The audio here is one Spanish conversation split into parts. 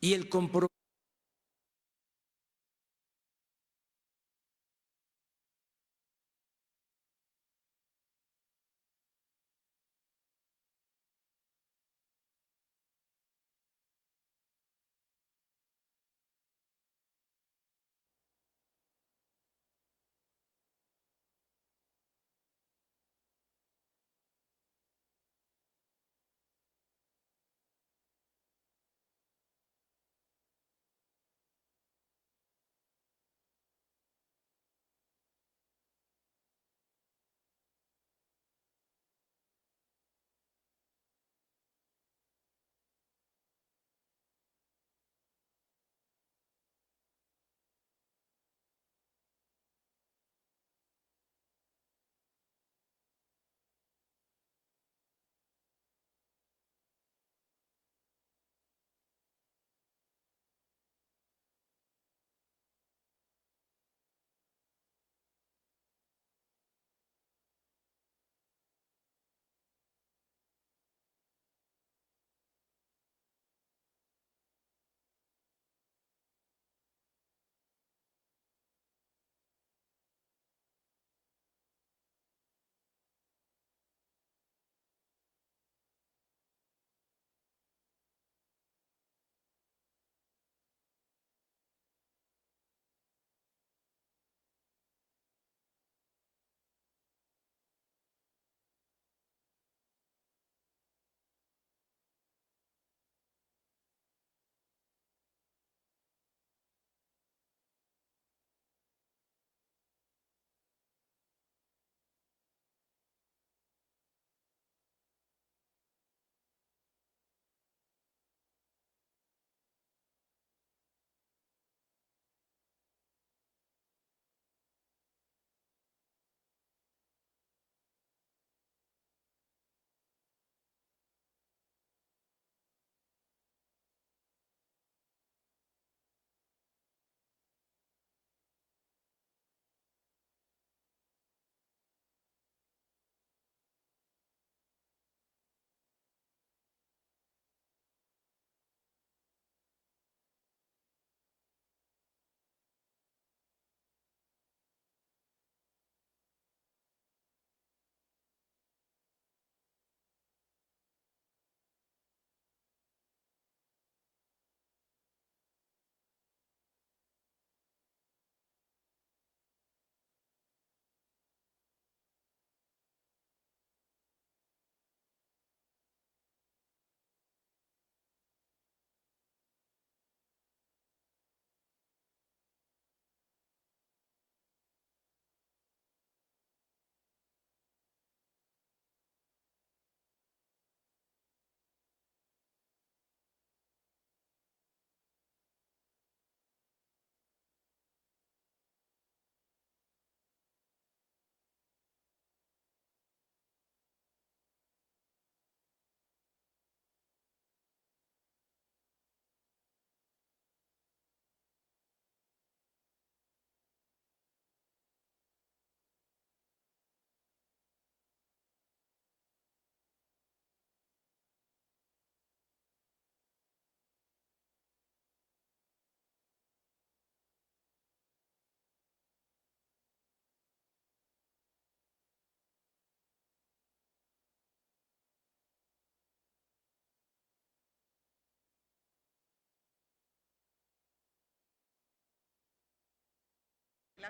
y el compromiso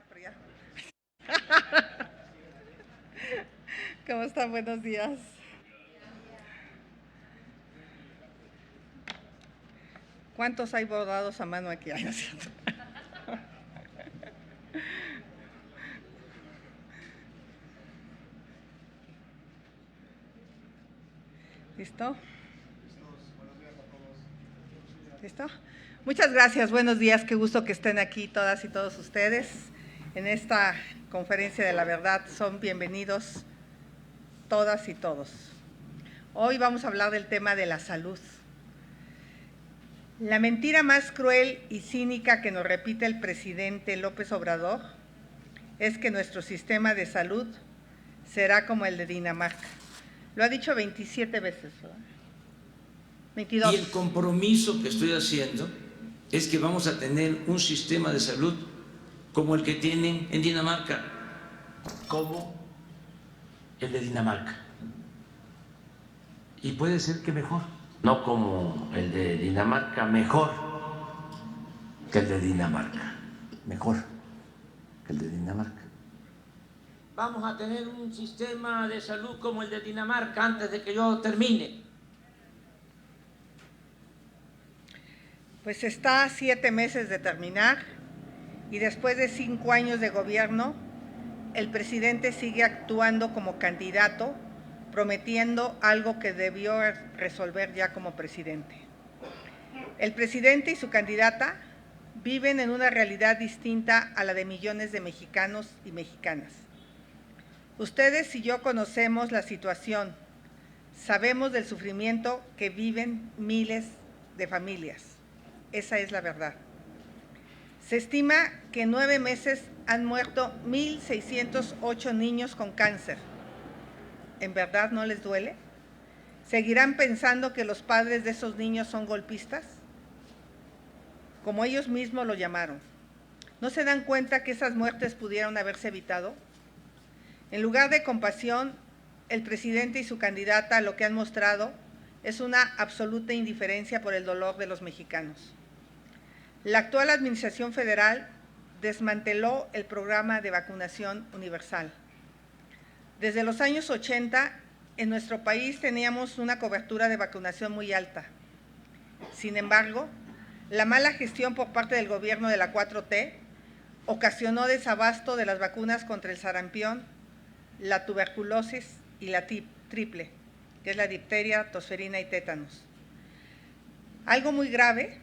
pero ya. ¿Cómo están? Buenos días. ¿Cuántos hay bordados a mano aquí? Ay, no es cierto. ¿Listo? ¿Listo? Muchas gracias, buenos días, qué gusto que estén aquí todas y todos ustedes en esta conferencia de la verdad. Son bienvenidos todas y todos. Hoy vamos a hablar del tema de la salud. La mentira más cruel y cínica que nos repite el presidente López Obrador es que nuestro sistema de salud será como el de Dinamarca. Lo ha dicho 27 veces, ¿verdad? 22. Y el compromiso que estoy haciendo es que vamos a tener un sistema de salud como el que tienen en Dinamarca. Como el de Dinamarca. Y puede ser que mejor. No como el de Dinamarca, mejor que el de Dinamarca. Mejor que el de Dinamarca. Vamos a tener un sistema de salud como el de Dinamarca antes de que yo termine. Pues está a 7 meses de terminar y después de 5 años de gobierno, el presidente sigue actuando como candidato, prometiendo algo que debió resolver ya como presidente. El presidente y su candidata viven en una realidad distinta a la de millones de mexicanos y mexicanas. Ustedes y yo conocemos la situación, sabemos del sufrimiento que viven miles de familias. Esa es la verdad. Se estima que en 9 meses han muerto 1,608 niños con cáncer. ¿En verdad no les duele? ¿Seguirán pensando que los padres de esos niños son golpistas? Como ellos mismos lo llamaron. ¿No se dan cuenta que esas muertes pudieron haberse evitado? En lugar de compasión, el presidente y su candidata lo que han mostrado es una absoluta indiferencia por el dolor de los mexicanos. La actual administración federal desmanteló el programa de vacunación universal. Desde los años 80, en nuestro país teníamos una cobertura de vacunación muy alta. Sin embargo, la mala gestión por parte del gobierno de la 4T ocasionó desabasto de las vacunas contra el sarampión, la tuberculosis y la triple, que es la difteria, tosferina y tétanos. Algo muy grave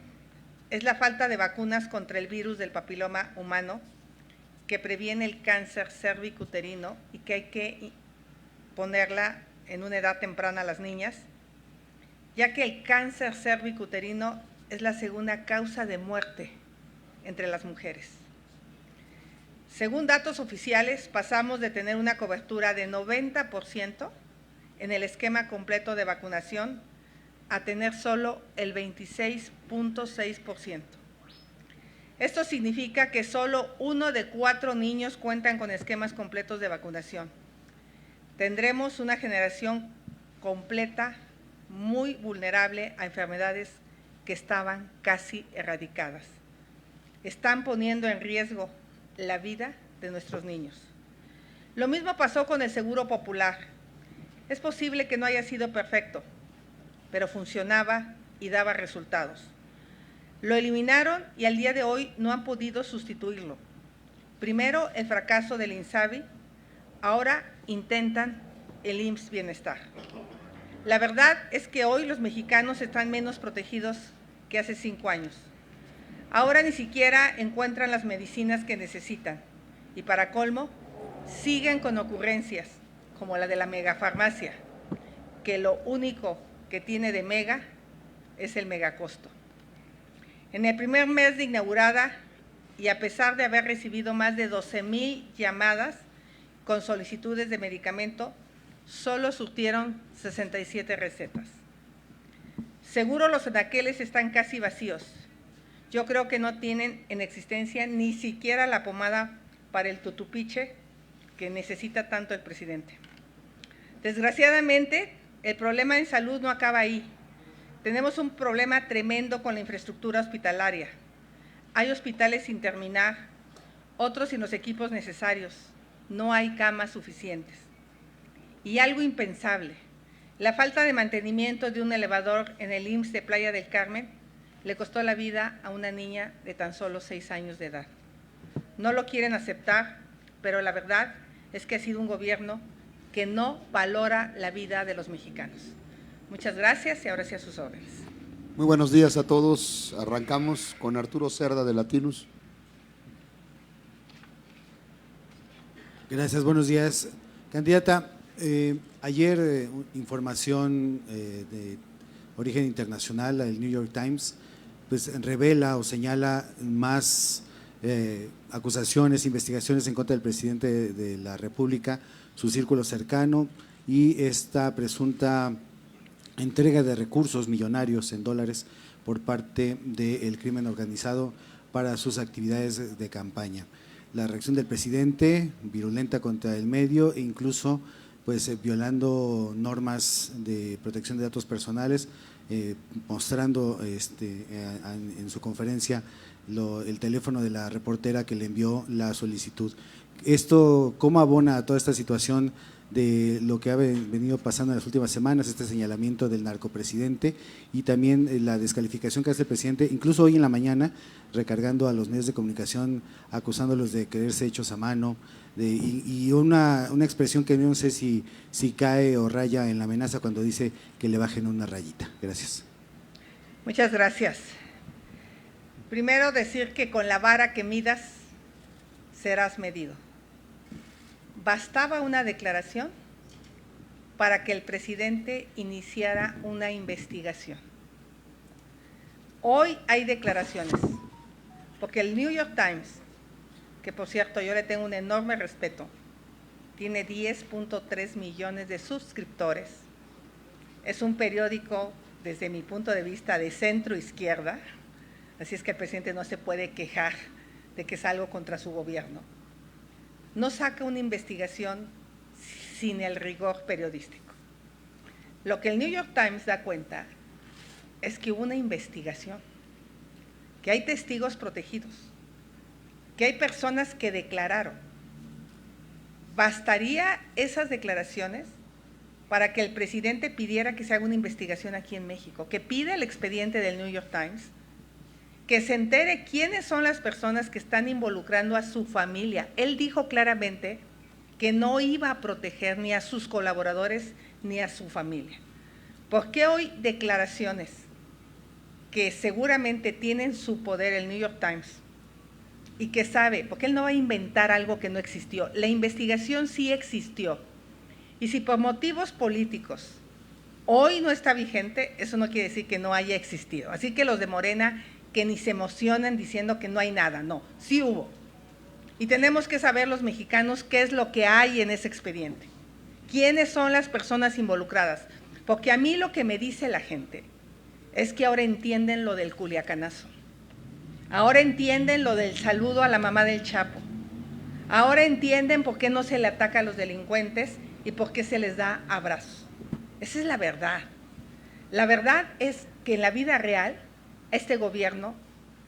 es la falta de vacunas contra el virus del papiloma humano, que previene el cáncer cervicuterino y que hay que ponerla en una edad temprana a las niñas, ya que el cáncer cervicuterino es la segunda causa de muerte entre las mujeres. Según datos oficiales, pasamos de tener una cobertura de 90% en el esquema completo de vacunación a tener solo el 26.6%. Esto significa que solo 1 de 4 niños cuentan con esquemas completos de vacunación. Tendremos una generación completa muy vulnerable a enfermedades que estaban casi erradicadas. Están poniendo en riesgo la vida de nuestros niños. Lo mismo pasó con el Seguro Popular. Es posible que no haya sido perfecto, pero funcionaba y daba resultados. Lo eliminaron y al día de hoy no han podido sustituirlo. Primero el fracaso del INSABI, ahora intentan el IMSS Bienestar. La verdad es que hoy los mexicanos están menos protegidos que hace 5 años. Ahora ni siquiera encuentran las medicinas que necesitan y para colmo siguen con ocurrencias como la de la megafarmacia, que lo único que tiene de mega es el megacosto. En el primer mes de inaugurada y a pesar de haber recibido más de 12,000 llamadas con solicitudes de medicamento, solo surtieron 67 recetas. Seguro los anaqueles están casi vacíos. Yo creo que no tienen en existencia ni siquiera la pomada para el tutupiche que necesita tanto el presidente. Desgraciadamente, el problema en salud no acaba ahí. Tenemos un problema tremendo con la infraestructura hospitalaria. Hay hospitales sin terminar, otros sin los equipos necesarios. No hay camas suficientes. Y algo impensable, la falta de mantenimiento de un elevador en el IMSS de Playa del Carmen le costó la vida a una niña de tan solo 6 años de edad. No lo quieren aceptar, pero la verdad es que ha sido un gobierno que no valora la vida de los mexicanos. Muchas gracias y ahora sí a sus órdenes. Muy buenos días a todos. Arrancamos con Arturo Cerda de Latinus. Gracias, buenos días. Candidata, ayer información de origen internacional, el New York Times, pues revela o señala más acusaciones, investigaciones en contra del presidente de la República, su círculo cercano y esta presunta entrega de recursos millonarios en dólares por parte del crimen organizado para sus actividades de campaña. La reacción del presidente, virulenta contra el medio e incluso pues violando normas de protección de datos personales, mostrando en su conferencia el teléfono de la reportera que le envió la solicitud. Esto, ¿cómo abona a toda esta situación de lo que ha venido pasando en las últimas semanas, este señalamiento del narcopresidente y también la descalificación que hace el presidente, incluso hoy en la mañana, recargando a los medios de comunicación, acusándolos de quererse hechos a mano, y una expresión que no sé si cae o raya en la amenaza cuando dice que le bajen una rayita? Gracias. Muchas gracias. Primero decir que con la vara que midas serás medido. Bastaba una declaración para que el presidente iniciara una investigación. Hoy hay declaraciones, porque el New York Times, que por cierto yo le tengo un enorme respeto, tiene 10.3 millones de suscriptores, es un periódico desde mi punto de vista de centro izquierda, así es que el presidente no se puede quejar de que es algo contra su gobierno. No saca una investigación sin el rigor periodístico. Lo que el New York Times da cuenta es que hubo una investigación, que hay testigos protegidos, que hay personas que declararon. ¿Bastaría esas declaraciones para que el presidente pidiera que se haga una investigación aquí en México, que pida el expediente del New York Times, que se entere quiénes son las personas que están involucrando a su familia? Él dijo claramente que no iba a proteger ni a sus colaboradores ni a su familia. ¿Por qué hoy declaraciones que seguramente tienen su poder el New York Times y que sabe, porque él no va a inventar algo que no existió? La investigación sí existió. Y si por motivos políticos hoy no está vigente, eso no quiere decir que no haya existido. Así que los de Morena, que ni se emocionan diciendo que no hay nada, no, sí hubo. Y tenemos que saber los mexicanos qué es lo que hay en ese expediente, quiénes son las personas involucradas, porque a mí lo que me dice la gente es que ahora entienden lo del culiacanazo, ahora entienden lo del saludo a la mamá del Chapo, ahora entienden por qué no se le ataca a los delincuentes y por qué se les da abrazos. Esa es la verdad. La verdad es que en la vida real este gobierno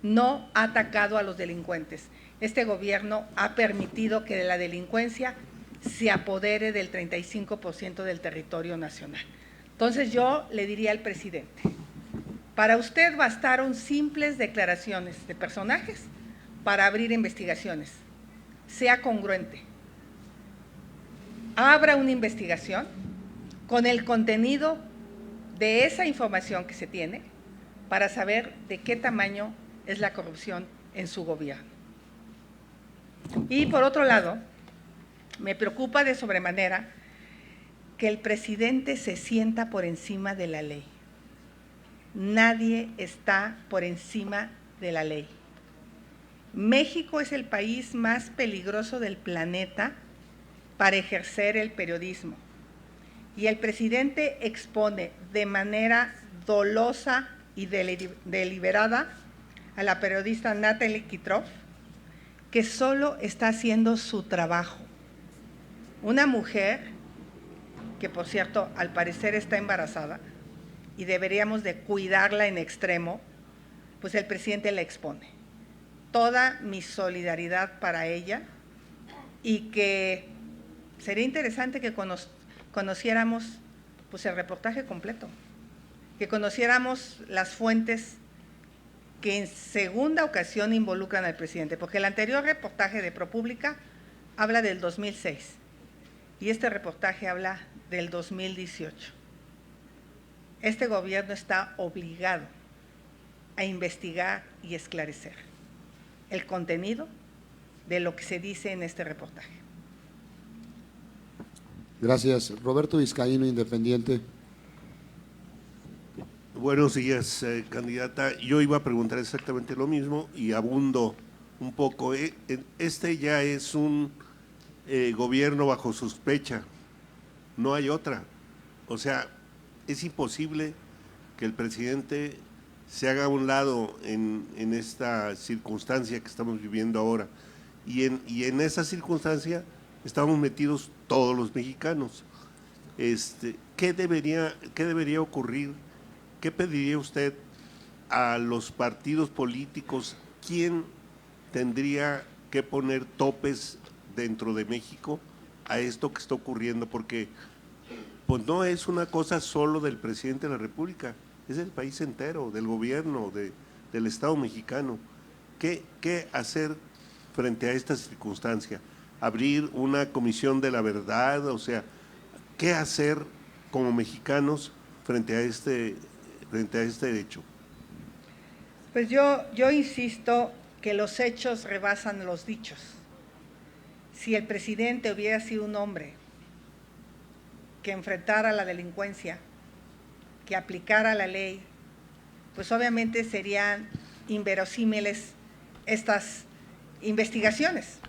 no ha atacado a los delincuentes. Este gobierno ha permitido que la delincuencia se apodere del 35% del territorio nacional. Entonces yo le diría al presidente, para usted bastaron simples declaraciones de personajes para abrir investigaciones. Sea congruente. Abra una investigación con el contenido de esa información que se tiene para saber de qué tamaño es la corrupción en su gobierno. Y por otro lado, me preocupa de sobremanera que el presidente se sienta por encima de la ley. Nadie está por encima de la ley. México es el país más peligroso del planeta para ejercer el periodismo. Y el presidente expone de manera dolosa y deliberada a la periodista Natalie Kitroff, que solo está haciendo su trabajo. Una mujer que, por cierto, al parecer está embarazada y deberíamos de cuidarla en extremo, pues el presidente la expone. Toda mi solidaridad para ella, y que sería interesante que conociéramos pues el reportaje completo, que conociéramos las fuentes que en segunda ocasión involucran al presidente, porque el anterior reportaje de ProPublica habla del 2006 y este reportaje habla del 2018. Este gobierno está obligado a investigar y esclarecer el contenido de lo que se dice en este reportaje. Gracias. Roberto Vizcaíno, independiente. Buenos días, candidata. Yo iba a preguntar exactamente lo mismo y abundo un poco. Este ya es un gobierno bajo sospecha, no hay otra. O sea, es imposible que el presidente se haga a un lado en esta circunstancia que estamos viviendo ahora. Y en esa circunstancia estamos metidos todos los mexicanos. ¿Qué debería ocurrir? ¿Qué pediría usted a los partidos políticos? ¿Quién tendría que poner topes dentro de México a esto que está ocurriendo? Porque pues no es una cosa solo del presidente de la República, es del país entero, del gobierno, del Estado mexicano. ¿Qué hacer frente a esta circunstancia? ¿Abrir una comisión de la verdad? O sea, ¿qué hacer como mexicanos frente a este hecho? Pues yo insisto que los hechos rebasan los dichos. Si el presidente hubiera sido un hombre que enfrentara la delincuencia, que aplicara la ley, pues obviamente serían inverosímiles estas investigaciones.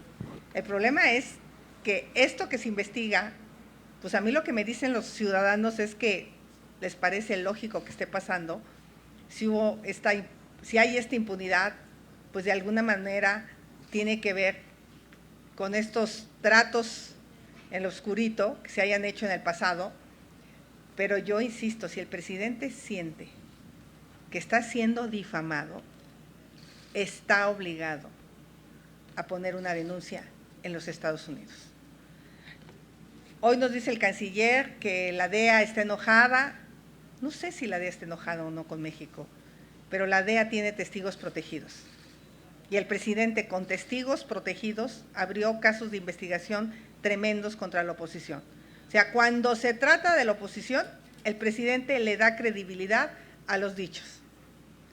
El problema es que esto que se investiga, pues a mí lo que me dicen los ciudadanos es que les parece lógico que esté pasando. Si hay esta impunidad, pues de alguna manera tiene que ver con estos tratos en lo oscurito que se hayan hecho en el pasado. Pero yo insisto, si el presidente siente que está siendo difamado, está obligado a poner una denuncia en los Estados Unidos. Hoy nos dice el canciller que la DEA está enojada. No sé si la DEA está enojada o no con México, pero la DEA tiene testigos protegidos. Y el presidente, con testigos protegidos, abrió casos de investigación tremendos contra la oposición. O sea, cuando se trata de la oposición, el presidente le da credibilidad a los dichos.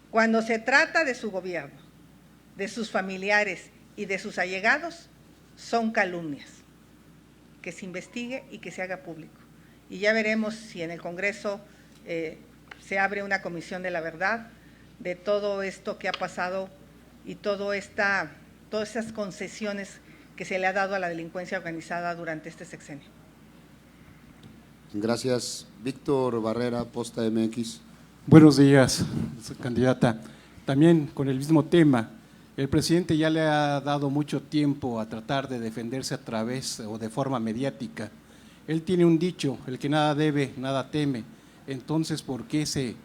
Cuando se trata de su gobierno, de sus familiares y de sus allegados, son calumnias. Que se investigue y que se haga público. Y ya veremos si en el Congreso se abre una comisión de la verdad de todo esto que ha pasado y todas esas concesiones que se le ha dado a la delincuencia organizada durante este sexenio. Gracias. Víctor Barrera, Posta MX. Buenos días, candidata. También con el mismo tema, el presidente ya le ha dado mucho tiempo a tratar de defenderse a través o de forma mediática. Él tiene un dicho, el que nada debe, nada teme. Entonces, ¿por qué se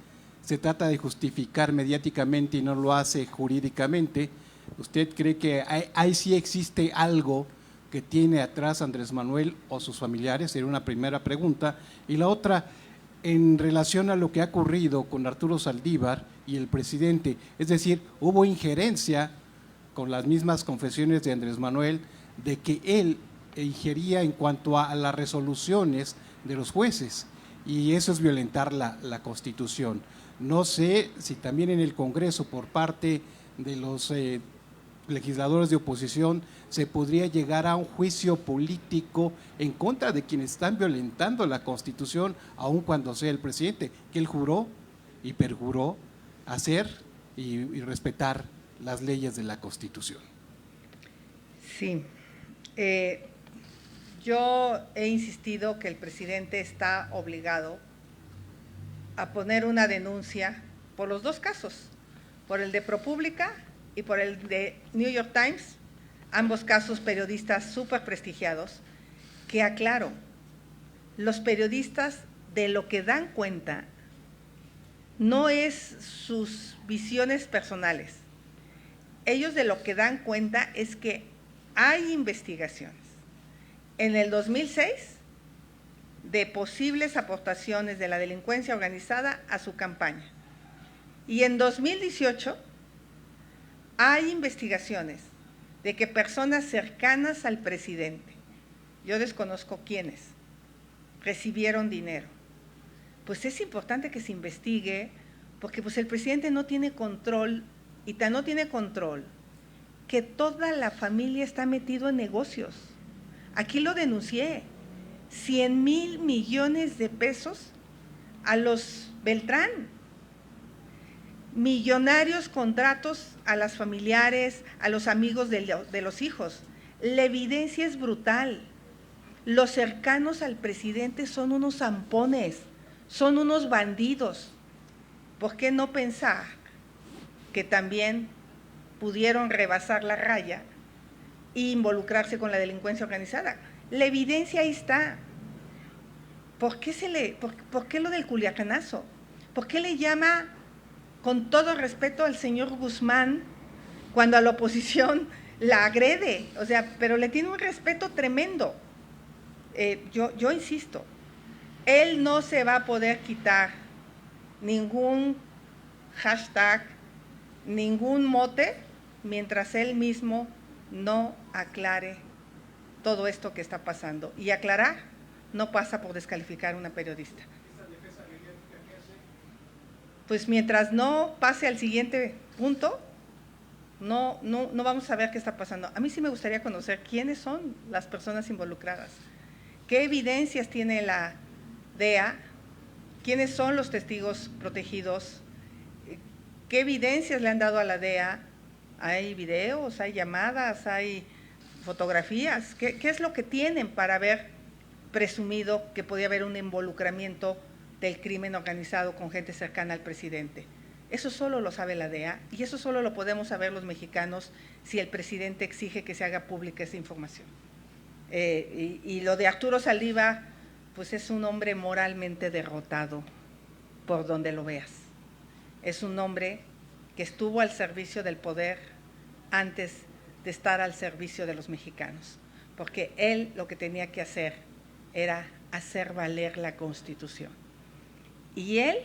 trata de justificar mediáticamente y no lo hace jurídicamente? ¿Usted cree que ahí sí existe algo que tiene atrás Andrés Manuel o sus familiares? Sería una primera pregunta. Y la otra, en relación a lo que ha ocurrido con Arturo Saldívar y el presidente, es decir, hubo injerencia con las mismas confesiones de Andrés Manuel de que él ingería en cuanto a las resoluciones de los jueces, y eso es violentar la Constitución. No sé si también en el Congreso, por parte de los legisladores de oposición, se podría llegar a un juicio político en contra de quienes están violentando la Constitución, aun cuando sea el presidente, que él juró y perjuró hacer y respetar las leyes de la Constitución. Sí, yo he insistido que el presidente está obligado a poner una denuncia por los dos casos, por el de ProPublica y por el de New York Times, ambos casos periodistas súper prestigiados, que aclaro, los periodistas de lo que dan cuenta no es sus visiones personales. Ellos de lo que dan cuenta es que hay investigaciones. En el 2006, de posibles aportaciones de la delincuencia organizada a su campaña. Y en 2018, hay investigaciones de que personas cercanas al presidente, yo desconozco quiénes, recibieron dinero. Pues es importante que se investigue, porque pues el presidente no tiene control, y tan no tiene control, que toda la familia está metido en negocios. Aquí lo denuncié, 100,000 millones de pesos a los Beltrán, millonarios contratos a las familiares, a los amigos de los hijos. La evidencia es brutal. Los cercanos al presidente son unos zampones, son unos bandidos. ¿Por qué no pensar que también pudieron rebasar la raya e involucrarse con la delincuencia organizada. La evidencia ahí está. ¿Por qué lo del Culiacanazo? ¿Por qué le llama con todo respeto al señor Guzmán cuando a la oposición la agrede? O sea, pero le tiene un respeto tremendo. Yo insisto, él no se va a poder quitar ningún hashtag, ningún mote, mientras él mismo no aclare todo esto que está pasando. Y aclarar no pasa por descalificar a una periodista. Pues mientras no pase al siguiente punto, no vamos a ver qué está pasando. A mí sí me gustaría conocer quiénes son las personas involucradas, qué evidencias tiene la DEA, quiénes son los testigos protegidos, qué evidencias le han dado a la DEA. ¿Hay videos, hay llamadas, hay fotografías? ¿Qué es lo que tienen para haber presumido que podía haber un involucramiento del crimen organizado con gente cercana al presidente? Eso solo lo sabe la DEA y eso solo lo podemos saber los mexicanos si el presidente exige que se haga pública esa información. Y lo de Arturo Saldívar, pues es un hombre moralmente derrotado por donde lo veas. Es un hombre que estuvo al servicio del poder antes de estar al servicio de los mexicanos, porque él lo que tenía que hacer era hacer valer la Constitución. Y él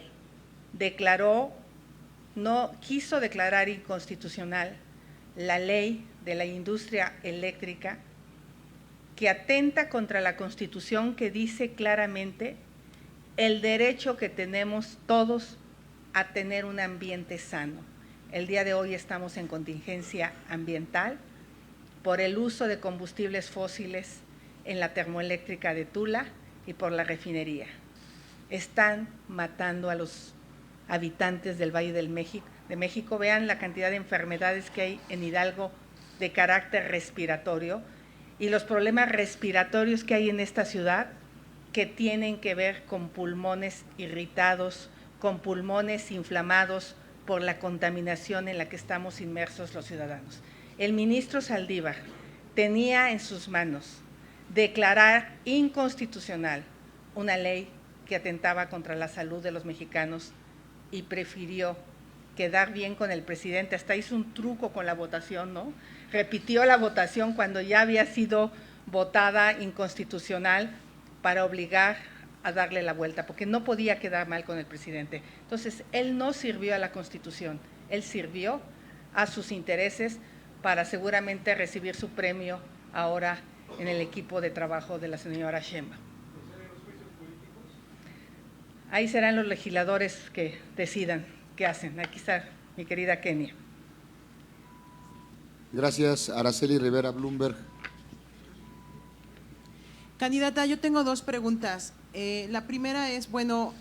quiso declarar inconstitucional la ley de la industria eléctrica que atenta contra la Constitución, que dice claramente el derecho que tenemos todos a tener un ambiente sano. El día de hoy estamos en contingencia ambiental por el uso de combustibles fósiles en la termoeléctrica de Tula y por la refinería. Están matando a los habitantes del Valle de México. Vean la cantidad de enfermedades que hay en Hidalgo de carácter respiratorio y los problemas respiratorios que hay en esta ciudad que tienen que ver con pulmones irritados, con pulmones inflamados por la contaminación en la que estamos inmersos los ciudadanos. El ministro Saldívar tenía en sus manos declarar inconstitucional una ley que atentaba contra la salud de los mexicanos y prefirió quedar bien con el presidente. Hasta hizo un truco con la votación, ¿no? Repitió la votación cuando ya había sido votada inconstitucional para obligar a darle la vuelta, porque no podía quedar mal con el presidente. Entonces, él no sirvió a la Constitución, él sirvió a sus intereses para seguramente recibir su premio ahora en el equipo de trabajo de la señora Sheinbaum. Ahí serán los legisladores que decidan qué hacen. Aquí está mi querida Kenia. Gracias, Araceli Rivera, Bloomberg. Candidata, yo tengo dos preguntas. La primera es, bueno,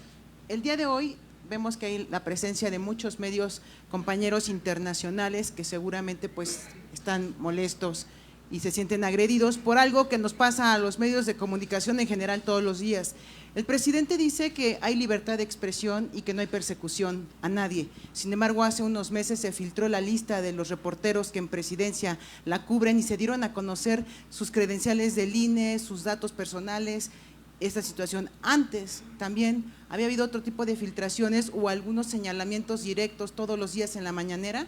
el día de hoy vemos que hay la presencia de muchos medios compañeros internacionales que seguramente pues están molestos y se sienten agredidos por algo que nos pasa a los medios de comunicación en general todos los días. El presidente dice que hay libertad de expresión y que no hay persecución a nadie. Sin embargo, hace unos meses se filtró la lista de los reporteros que en presidencia la cubren y se dieron a conocer sus credenciales del INE, sus datos personales. Esta situación antes también había habido otro tipo de filtraciones o algunos señalamientos directos todos los días en la mañanera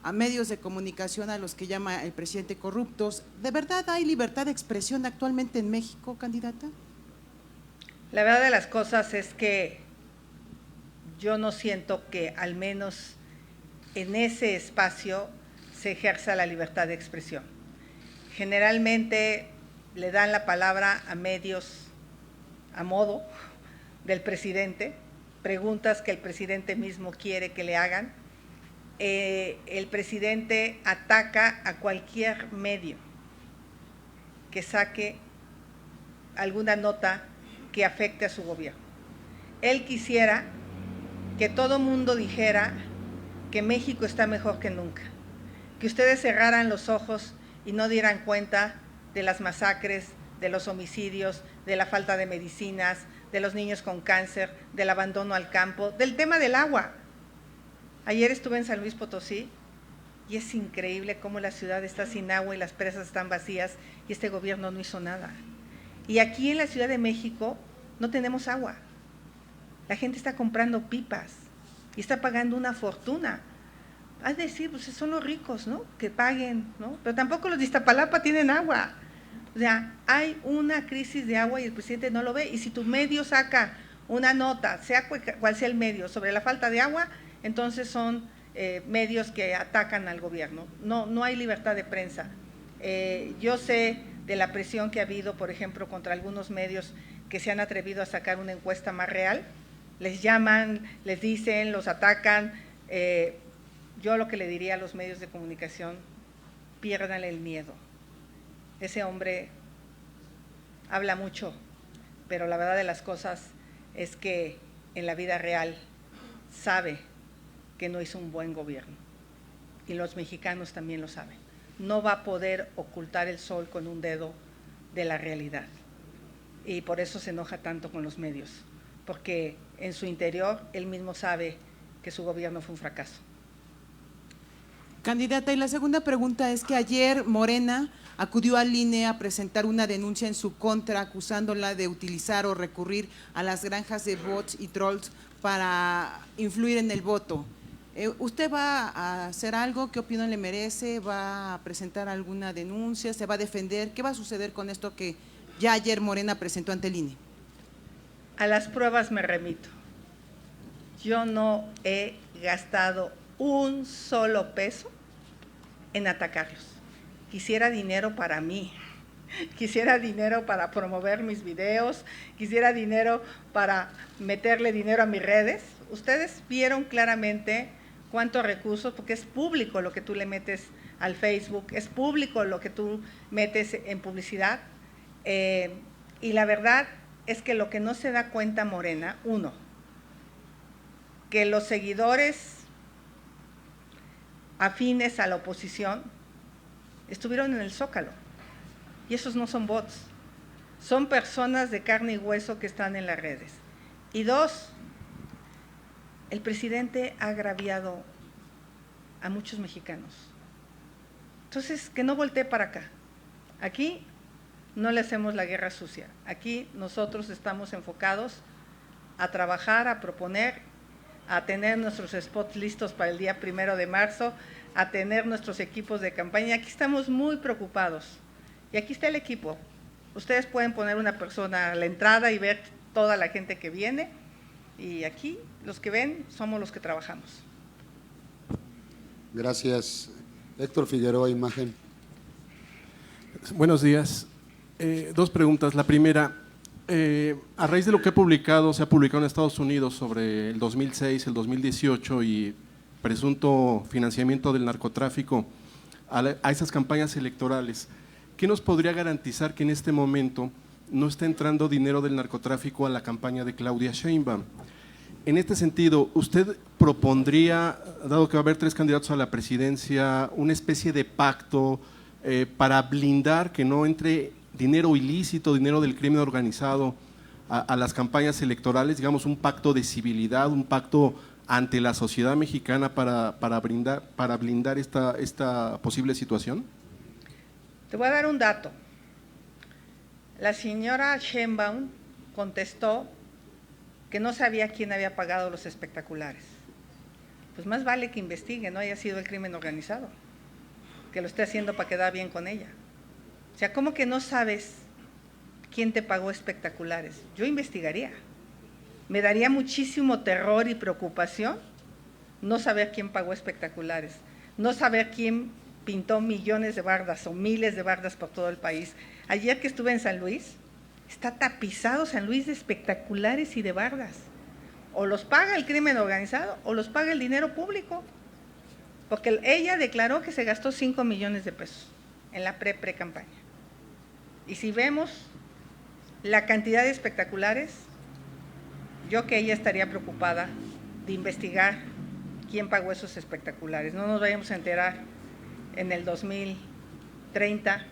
a medios de comunicación a los que llama el presidente corruptos. ¿De verdad hay libertad de expresión actualmente en México, candidata? La verdad de las cosas es que yo no siento que al menos en ese espacio se ejerza la libertad de expresión. Generalmente le dan la palabra a medios a modo del presidente, preguntas que el presidente mismo quiere que le hagan. El presidente ataca a cualquier medio que saque alguna nota que afecte a su gobierno. Él quisiera que todo mundo dijera que México está mejor que nunca, que ustedes cerraran los ojos y no dieran cuenta de las masacres, de los homicidios, de la falta de medicinas, de los niños con cáncer, del abandono al campo, del tema del agua. Ayer estuve en San Luis Potosí y es increíble cómo la ciudad está sin agua y las presas están vacías y este gobierno no hizo nada. Y aquí en la Ciudad de México no tenemos agua. La gente está comprando pipas y está pagando una fortuna. Has de decir, pues son los ricos, ¿no? Que paguen, ¿no? Pero tampoco los de Iztapalapa tienen agua. O sea, hay una crisis de agua y el presidente no lo ve. Y si tu medio saca una nota, sea cual sea el medio, sobre la falta de agua, entonces son medios que atacan al gobierno. No hay libertad de prensa. Yo sé de la presión que ha habido, por ejemplo, contra algunos medios que se han atrevido a sacar una encuesta más real. Les llaman, les dicen, los atacan. Yo lo que le diría a los medios de comunicación, piérdanle el miedo. Ese hombre habla mucho, pero la verdad de las cosas es que en la vida real sabe que no hizo un buen gobierno. Y los mexicanos también lo saben. No va a poder ocultar el sol con un dedo de la realidad. Y por eso se enoja tanto con los medios, porque en su interior él mismo sabe que su gobierno fue un fracaso. Candidata, y la segunda pregunta es que ayer Morena acudió al INE a presentar una denuncia en su contra, acusándola de utilizar o recurrir a las granjas de bots y trolls para influir en el voto. ¿Usted va a hacer algo? ¿Qué opinión le merece? ¿Va a presentar alguna denuncia? ¿Se va a defender? ¿Qué va a suceder con esto que ya ayer Morena presentó ante el INE? A las pruebas me remito. Yo no he gastado un solo peso en atacarlos. Quisiera dinero para mí, quisiera dinero para promover mis videos, quisiera dinero para meterle dinero a mis redes. Ustedes vieron claramente cuántos recursos, porque es público lo que tú le metes al Facebook, es público lo que tú metes en publicidad, y la verdad es que lo que no se da cuenta Morena, uno, que los seguidores afines a la oposición estuvieron en el Zócalo, y esos no son bots, son personas de carne y hueso que están en las redes. Y dos, el presidente ha agraviado a muchos mexicanos. Entonces, que no voltee para acá. Aquí no le hacemos la guerra sucia. Aquí nosotros estamos enfocados a trabajar, a proponer, a tener nuestros spots listos para el día 1 de marzo, a tener nuestros equipos de campaña. Aquí estamos muy preocupados. Y aquí está el equipo. Ustedes pueden poner una persona a la entrada y ver toda la gente que viene. Y aquí, los que ven, somos los que trabajamos. Gracias. Héctor Figueroa, imagen. Buenos días. Dos preguntas. La primera, a raíz de lo que se ha publicado en Estados Unidos sobre el 2006, el 2018 y presunto financiamiento del narcotráfico a esas campañas electorales, ¿qué nos podría garantizar que en este momento no está entrando dinero del narcotráfico a la campaña de Claudia Sheinbaum? En este sentido, ¿usted propondría, dado que va a haber 3 candidatos a la presidencia, una especie de pacto para blindar que no entre dinero ilícito, dinero del crimen organizado a las campañas electorales, digamos un pacto de civilidad, un pacto ante la sociedad mexicana para blindar esta posible situación? Te voy a dar un dato. La señora Sheinbaum contestó que no sabía quién había pagado los espectaculares. Pues más vale que investigue, no haya sido el crimen organizado, que lo esté haciendo para quedar bien con ella. O sea, ¿cómo que no sabes quién te pagó espectaculares? Yo investigaría. Me daría muchísimo terror y preocupación no saber quién pagó espectaculares, no saber quién pintó millones de bardas o miles de bardas por todo el país. Ayer que estuve en San Luis, está tapizado San Luis de espectaculares y de bardas. O los paga el crimen organizado o los paga el dinero público. Porque ella declaró que se gastó 5 millones de pesos en la pre-campaña. Y si vemos la cantidad de espectaculares, yo que ella estaría preocupada de investigar quién pagó esos espectaculares. No nos vayamos a enterar en el 2030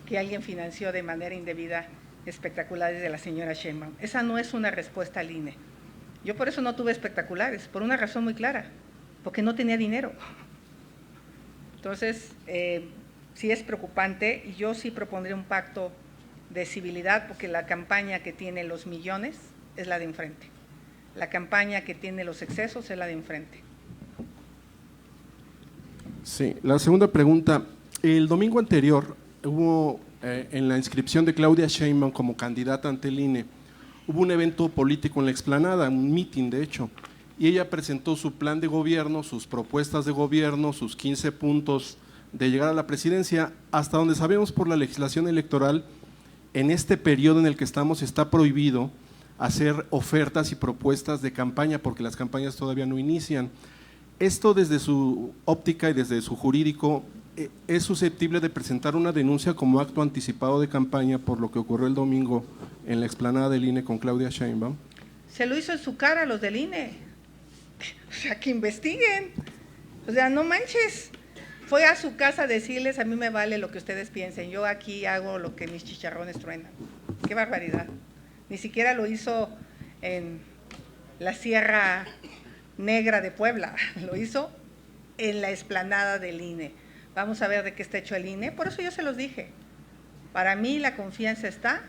que alguien financió de manera indebida espectaculares de la señora Sheinbaum. Esa no es una respuesta al INE. Yo por eso no tuve espectaculares, por una razón muy clara. porque no tenía dinero. Entonces, sí es preocupante y yo sí propondría un pacto de civilidad, porque la campaña que tiene los millones es la de enfrente. La campaña que tiene los excesos es la de enfrente. Sí, la segunda pregunta. El domingo anterior hubo, en la inscripción de Claudia Sheinbaum como candidata ante el INE, hubo un evento político en la explanada, un meeting de hecho, y ella presentó su plan de gobierno, sus propuestas de gobierno, sus 15 puntos de llegar a la presidencia. Hasta donde sabemos por la legislación electoral, en este periodo en el que estamos está prohibido hacer ofertas y propuestas de campaña porque las campañas todavía no inician. Esto, desde su óptica y desde su jurídico, ¿es susceptible de presentar una denuncia como acto anticipado de campaña por lo que ocurrió el domingo en la explanada del INE con Claudia Sheinbaum? Se lo hizo en su cara a los del INE. O sea, que investiguen. O sea, no manches. Fue a su casa a decirles: a mí me vale lo que ustedes piensen, yo aquí hago lo que mis chicharrones truenan. Qué barbaridad. Ni siquiera lo hizo en la Sierra Negra de Puebla, lo hizo en la explanada del INE. Vamos a ver de qué está hecho el INE. Por eso yo se los dije. Para mí la confianza está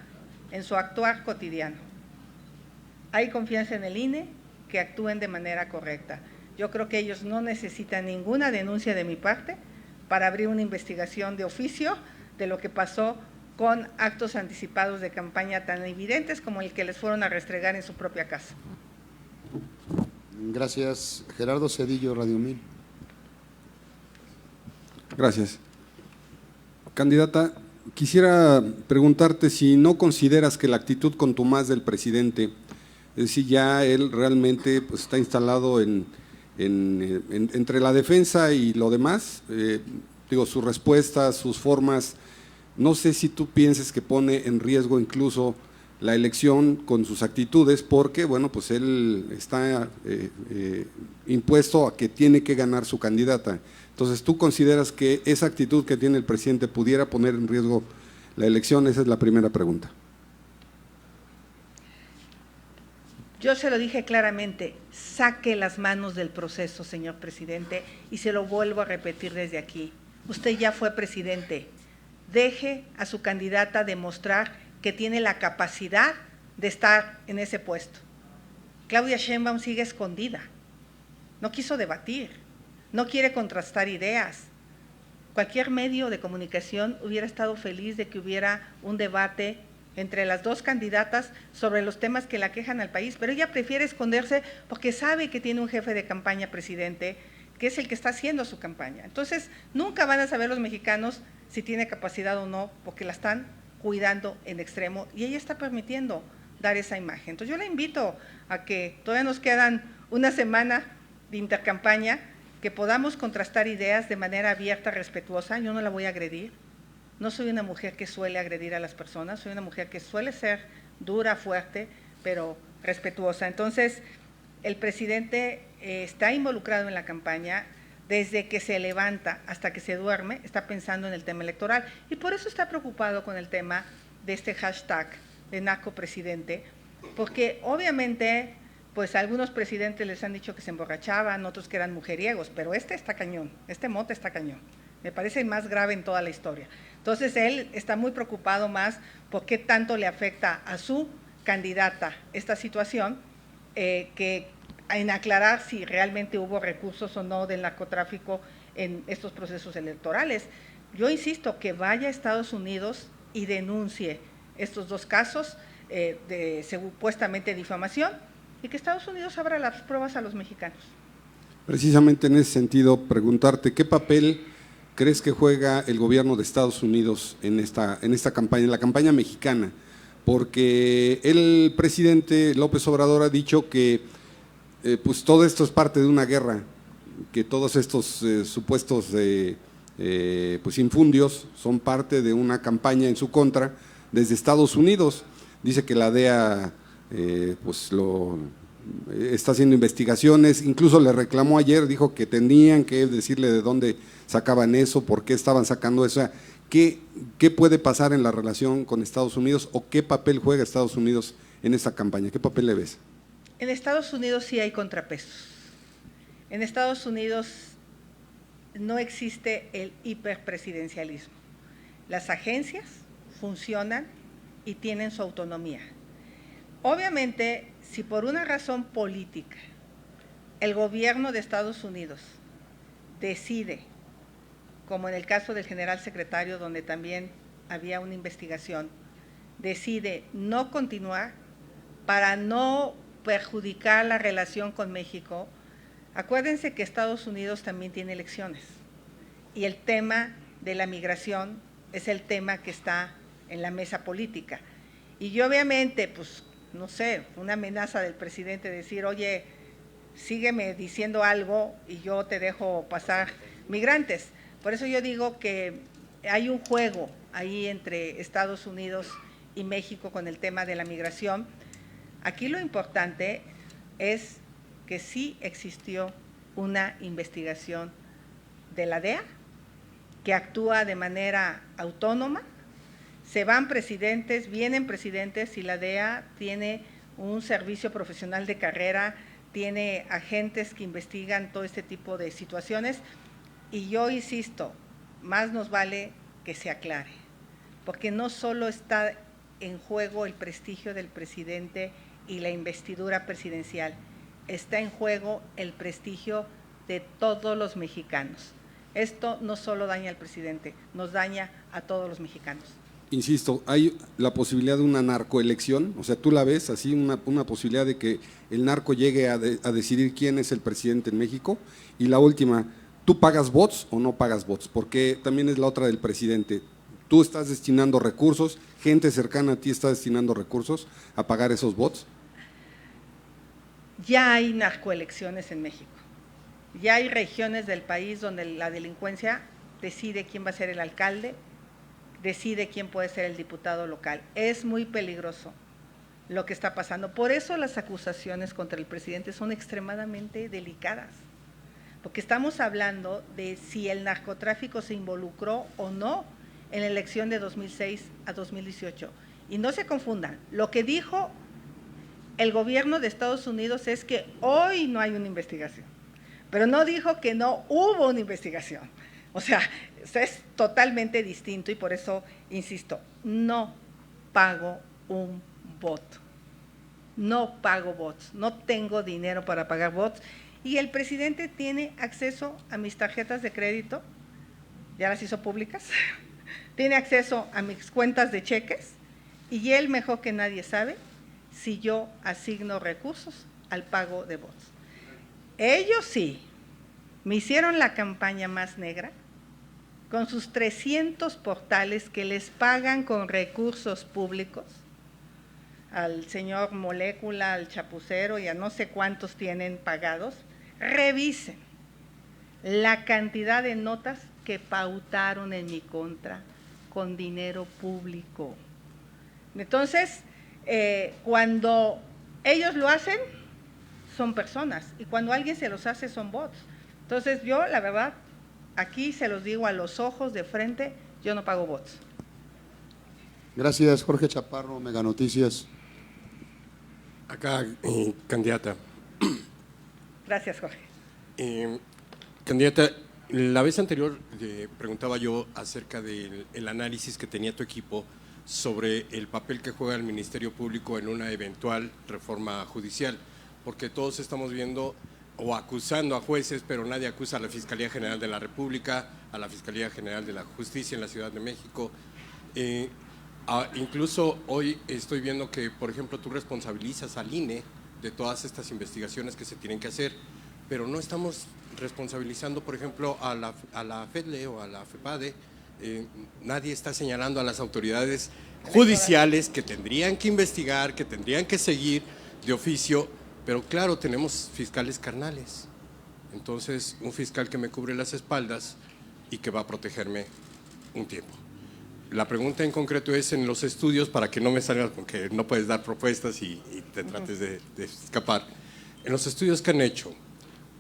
en su actuar cotidiano. Hay confianza en el INE, que actúen de manera correcta. Yo creo que ellos no necesitan ninguna denuncia de mi parte para abrir una investigación de oficio de lo que pasó con actos anticipados de campaña tan evidentes como el que les fueron a restregar en su propia casa. Gracias. Gerardo Cedillo, Radio 1000. Gracias. Candidata, quisiera preguntarte si no consideras que la actitud contumaz del presidente, es decir, ya él realmente pues, está instalado entre la defensa y lo demás, sus respuestas, sus formas, no sé si tú pienses que pone en riesgo incluso la elección con sus actitudes, porque bueno, pues él está impuesto a que tiene que ganar su candidata. Entonces, ¿tú consideras que esa actitud que tiene el presidente pudiera poner en riesgo la elección? Esa es la primera pregunta. Yo se lo dije claramente: saque las manos del proceso, señor presidente, y se lo vuelvo a repetir desde aquí. Usted ya fue presidente. Deje a su candidata demostrar que tiene la capacidad de estar en ese puesto. Claudia Sheinbaum sigue escondida. No quiso debatir, no quiere contrastar ideas. Cualquier medio de comunicación hubiera estado feliz de que hubiera un debate entre las dos candidatas sobre los temas que la quejan al país, pero ella prefiere esconderse porque sabe que tiene un jefe de campaña presidente, que es el que está haciendo su campaña. Entonces, nunca van a saber los mexicanos si tiene capacidad o no, porque la están cuidando en extremo y ella está permitiendo dar esa imagen. Entonces, yo la invito a que todavía nos quedan una semana de intercampaña, que podamos contrastar ideas de manera abierta, respetuosa. Yo no la voy a agredir. No soy una mujer que suele agredir a las personas, soy una mujer que suele ser dura, fuerte, pero respetuosa. Entonces, el presidente está involucrado en la campaña, desde que se levanta hasta que se duerme, está pensando en el tema electoral, y por eso está preocupado con el tema de este hashtag de narcopresidente, porque obviamente, pues algunos presidentes les han dicho que se emborrachaban, otros que eran mujeriegos, pero este está cañón, este mote está cañón. Me parece el más grave en toda la historia. Entonces, él está muy preocupado más por qué tanto le afecta a su candidata esta situación, que en aclarar si realmente hubo recursos o no del narcotráfico en estos procesos electorales. Yo insisto, que vaya a Estados Unidos y denuncie estos dos casos de supuestamente difamación, y que Estados Unidos abra las pruebas a los mexicanos. Precisamente en ese sentido, preguntarte, ¿qué papel crees que juega el gobierno de Estados Unidos en esta campaña, en la campaña mexicana? Porque el presidente López Obrador ha dicho que pues todo esto es parte de una guerra, que todos estos supuestos pues infundios son parte de una campaña en su contra desde Estados Unidos. Dice que la DEA pues está haciendo investigaciones, incluso le reclamó ayer, dijo que tenían que decirle de dónde sacaban eso, por qué estaban sacando eso. O sea, ¿qué puede pasar en la relación con Estados Unidos o qué papel juega Estados Unidos en esta campaña? ¿Qué papel le ves? En Estados Unidos sí hay contrapesos. En Estados Unidos no existe el hiperpresidencialismo. Las agencias funcionan y tienen su autonomía. Obviamente, si por una razón política el gobierno de Estados Unidos decide, como en el caso del general secretario, donde también había una investigación, decide no continuar para no perjudicar la relación con México, acuérdense que Estados Unidos también tiene elecciones y el tema de la migración es el tema que está en la mesa política. Y obviamente, pues, no sé, una amenaza del presidente de decir, oye, sígueme diciendo algo y yo te dejo pasar migrantes. Por eso yo digo que hay un juego ahí entre Estados Unidos y México con el tema de la migración. Aquí lo importante es que sí existió una investigación de la DEA que actúa de manera autónoma. Se van presidentes, vienen presidentes y la DEA tiene un servicio profesional de carrera, tiene agentes que investigan todo este tipo de situaciones y yo insisto, más nos vale que se aclare, porque no solo está en juego el prestigio del presidente y la investidura presidencial, está en juego el prestigio de todos los mexicanos. Esto no solo daña al presidente, nos daña a todos los mexicanos. Insisto, hay la posibilidad de una narcoelección, o sea, tú la ves así, una posibilidad de que el narco llegue a decidir quién es el presidente en México. Y la última, ¿tú pagas bots o no pagas bots? Porque también es la otra del presidente. Tú estás destinando recursos, gente cercana a ti está destinando recursos a pagar esos bots. Ya hay narcoelecciones en México, ya hay regiones del país donde la delincuencia decide quién va a ser el alcalde, decide quién puede ser el diputado local. Es muy peligroso lo que está pasando. Por eso las acusaciones contra el presidente son extremadamente delicadas, porque estamos hablando de si el narcotráfico se involucró o no en la elección de 2006 a 2018. Y no se confundan, lo que dijo el gobierno de Estados Unidos es que hoy no hay una investigación, pero no dijo que no hubo una investigación. O sea, es totalmente distinto y por eso, insisto, no pago un bot, no pago bots, no tengo dinero para pagar bots y el presidente tiene acceso a mis tarjetas de crédito, ya las hizo públicas, tiene acceso a mis cuentas de cheques y él mejor que nadie sabe si yo asigno recursos al pago de bots. Ellos sí, me hicieron la campaña más negra, con sus 300 portales que les pagan con recursos públicos, al señor Molécula, al Chapucero y a no sé cuántos tienen pagados, revisen la cantidad de notas que pautaron en mi contra con dinero público. Entonces, cuando ellos lo hacen, son personas, y cuando alguien se los hace, son bots. Entonces, yo, la verdad, aquí se los digo a los ojos de frente, yo no pago bots. Gracias, Jorge Chaparro, Mega Noticias. Acá, candidata. Gracias, Jorge. Candidata, la vez anterior preguntaba yo acerca del análisis que tenía tu equipo sobre el papel que juega el Ministerio Público en una eventual reforma judicial, porque todos estamos viendo o acusando a jueces, pero nadie acusa a la Fiscalía General de la República, a la Fiscalía General de la Justicia en la Ciudad de México. Incluso hoy estoy viendo que, por ejemplo, tú responsabilizas al INE de todas estas investigaciones que se tienen que hacer, pero no estamos responsabilizando, por ejemplo, a la FEDLE o a la FEPADE. Nadie está señalando a las autoridades judiciales que tendrían que investigar, que tendrían que seguir de oficio, pero claro, tenemos fiscales carnales. Entonces, un fiscal que me cubre las espaldas y que va a protegerme un tiempo. La pregunta en concreto es en los estudios, para que no me salgas con que no puedes dar propuestas y te trates de escapar. En los estudios que han hecho,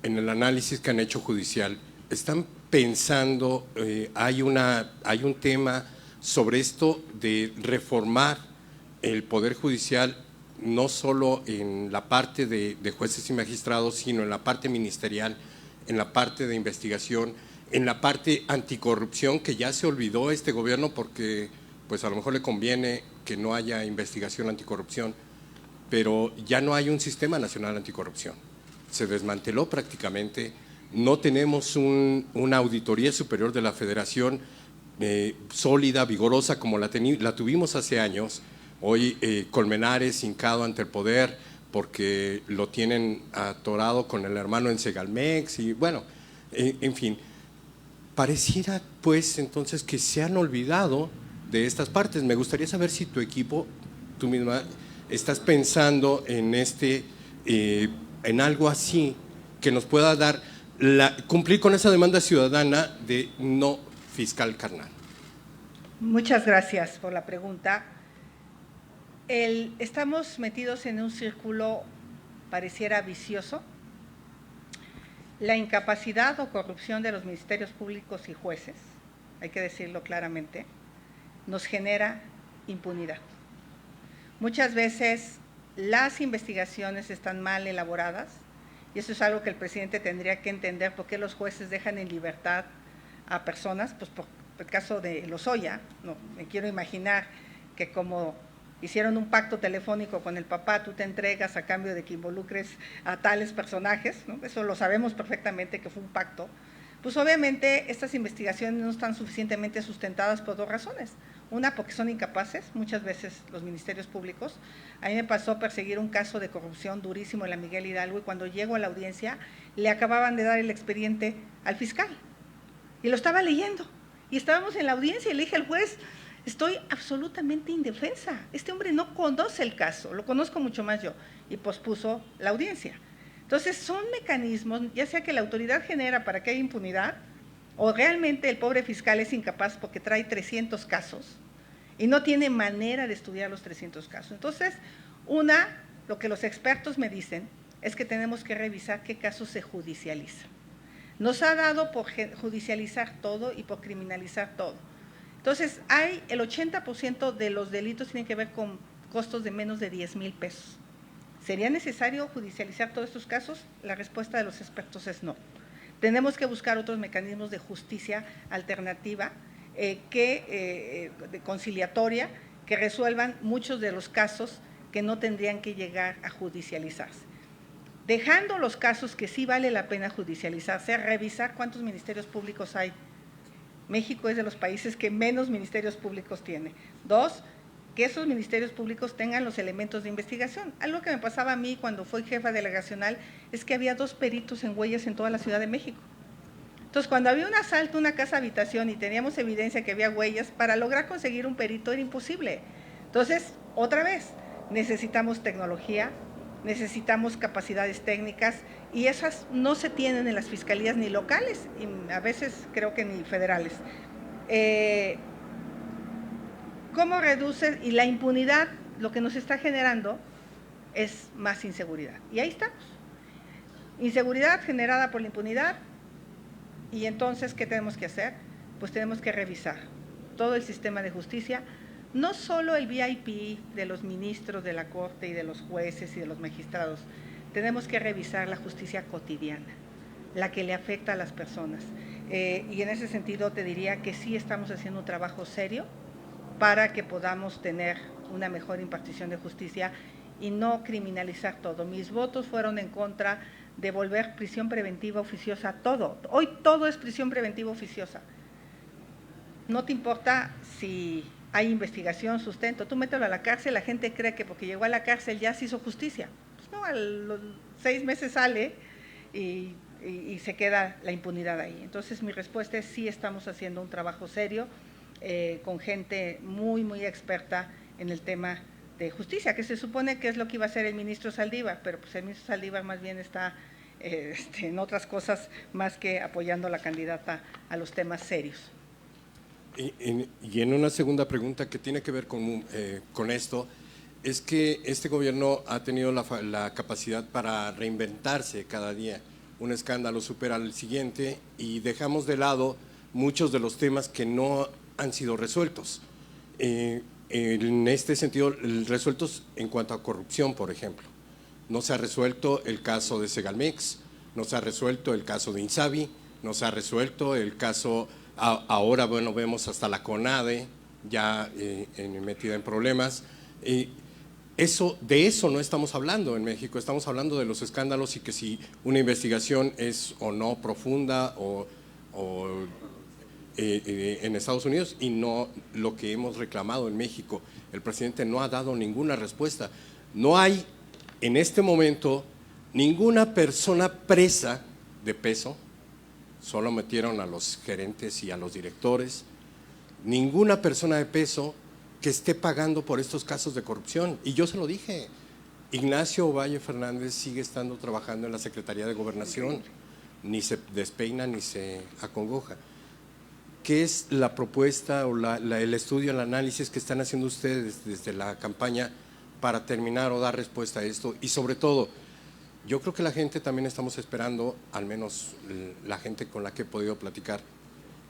en el análisis que han hecho judicial, ¿están pensando, hay un tema sobre esto de reformar el Poder Judicial no solo en la parte de jueces y magistrados, sino en la parte ministerial, en la parte de investigación, en la parte anticorrupción, que ya se olvidó este gobierno porque pues a lo mejor le conviene que no haya investigación anticorrupción, pero ya no hay un sistema nacional anticorrupción. Se desmanteló prácticamente, no tenemos una auditoría superior de la Federación sólida, vigorosa, como la tuvimos hace años. Hoy Colmenares hincado ante el poder porque lo tienen atorado con el hermano en Segalmex y bueno, en fin, pareciera pues entonces que se han olvidado de estas partes. Me gustaría saber si tu equipo, tú misma, estás pensando en en algo así que nos pueda dar cumplir con esa demanda ciudadana de no fiscal carnal. Muchas gracias por la pregunta. Estamos metidos en un círculo pareciera vicioso. La incapacidad o corrupción de los ministerios públicos y jueces, hay que decirlo claramente, nos genera impunidad. Muchas veces las investigaciones están mal elaboradas y eso es algo que el presidente tendría que entender, por qué los jueces dejan en libertad a personas, pues por el caso de Lozoya, no me quiero imaginar que como hicieron un pacto telefónico con el papá, tú te entregas a cambio de que involucres a tales personajes, ¿no? Eso lo sabemos perfectamente que fue un pacto. Pues obviamente estas investigaciones no están suficientemente sustentadas por dos razones. Una, porque son incapaces, muchas veces los ministerios públicos. A mí me pasó perseguir un caso de corrupción durísimo en la Miguel Hidalgo y cuando llego a la audiencia le acababan de dar el expediente al fiscal y lo estaba leyendo y estábamos en la audiencia y le dije al juez, estoy absolutamente indefensa, este hombre no conoce el caso, lo conozco mucho más yo, y pospuso la audiencia. Entonces son mecanismos, ya sea que la autoridad genera para que haya impunidad, o realmente el pobre fiscal es incapaz porque trae 300 casos y no tiene manera de estudiar los 300 casos. Entonces, lo que los expertos me dicen es que tenemos que revisar qué casos se judicializan. Nos ha dado por judicializar todo y por criminalizar todo. Entonces, el 80% de los delitos tienen que ver con costos de menos de 10,000 pesos. ¿Sería necesario judicializar todos estos casos? La respuesta de los expertos es no. Tenemos que buscar otros mecanismos de justicia alternativa, de conciliatoria, que resuelvan muchos de los casos que no tendrían que llegar a judicializarse. Dejando los casos que sí vale la pena judicializarse, revisar cuántos ministerios públicos hay. México es de los países que menos ministerios públicos tiene. 2, que esos ministerios públicos tengan los elementos de investigación. Algo que me pasaba a mí cuando fui jefa delegacional es que había 2 peritos en huellas en toda la Ciudad de México. Entonces, cuando había un asalto a una casa habitación y teníamos evidencia que había huellas, para lograr conseguir un perito era imposible. Entonces, otra vez, necesitamos tecnología, necesitamos capacidades técnicas y esas no se tienen en las fiscalías ni locales y a veces creo que ni federales. ¿Cómo reduce? Y la impunidad lo que nos está generando es más inseguridad. Y ahí estamos. Inseguridad generada por la impunidad. Y entonces, ¿qué tenemos que hacer? Pues tenemos que revisar todo el sistema de justicia, no solo el VIP de los ministros de la Corte y de los jueces y de los magistrados. Tenemos que revisar la justicia cotidiana, la que le afecta a las personas. Y en ese sentido te diría que sí estamos haciendo un trabajo serio para que podamos tener una mejor impartición de justicia y no criminalizar todo. Mis votos fueron en contra de volver prisión preventiva oficiosa todo. Hoy todo es prisión preventiva oficiosa. No te importa si hay investigación, sustento, tú mételo a la cárcel, la gente cree que porque llegó a la cárcel ya se hizo justicia. Pues no, a los 6 meses sale y se queda la impunidad ahí. Entonces mi respuesta es sí estamos haciendo un trabajo serio, con gente muy, muy experta en el tema de justicia, que se supone que es lo que iba a hacer el ministro Saldívar, pero pues el ministro Saldívar más bien está en otras cosas más que apoyando a la candidata a los temas serios. Y en una segunda pregunta que tiene que ver con esto, es que este gobierno ha tenido la capacidad para reinventarse cada día. Un escándalo supera al siguiente y dejamos de lado muchos de los temas que no han sido resueltos. en este sentido, resueltos en cuanto a corrupción, por ejemplo. No se ha resuelto el caso de Segalmex, no se ha resuelto el caso de Insabi, no se ha resuelto el caso, ahora, bueno, vemos hasta la CONADE ya metida en problemas. De eso no estamos hablando en México, estamos hablando de los escándalos y que si una investigación es o no profunda en Estados Unidos y no lo que hemos reclamado en México. El presidente no ha dado ninguna respuesta. No hay en este momento ninguna persona presa de peso, solo metieron a los gerentes y a los directores, ninguna persona de peso que esté pagando por estos casos de corrupción. Y yo se lo dije, Ignacio Ovalle Fernández sigue estando trabajando en la Secretaría de Gobernación, ni se despeina ni se acongoja. ¿Qué es la propuesta o el estudio, el análisis que están haciendo ustedes desde la campaña para terminar o dar respuesta a esto? Y sobre todo, yo creo que la gente también estamos esperando, al menos la gente con la que he podido platicar,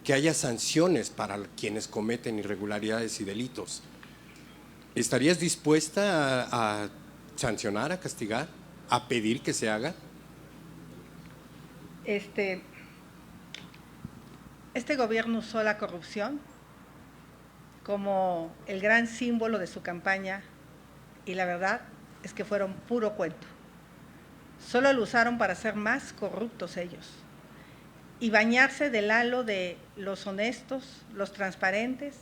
que haya sanciones para quienes cometen irregularidades y delitos. ¿Estarías dispuesta a sancionar, a castigar, a pedir que se haga? Este gobierno usó la corrupción como el gran símbolo de su campaña y la verdad es que fueron puro cuento. Solo lo usaron para ser más corruptos ellos y bañarse del halo de los honestos, los transparentes.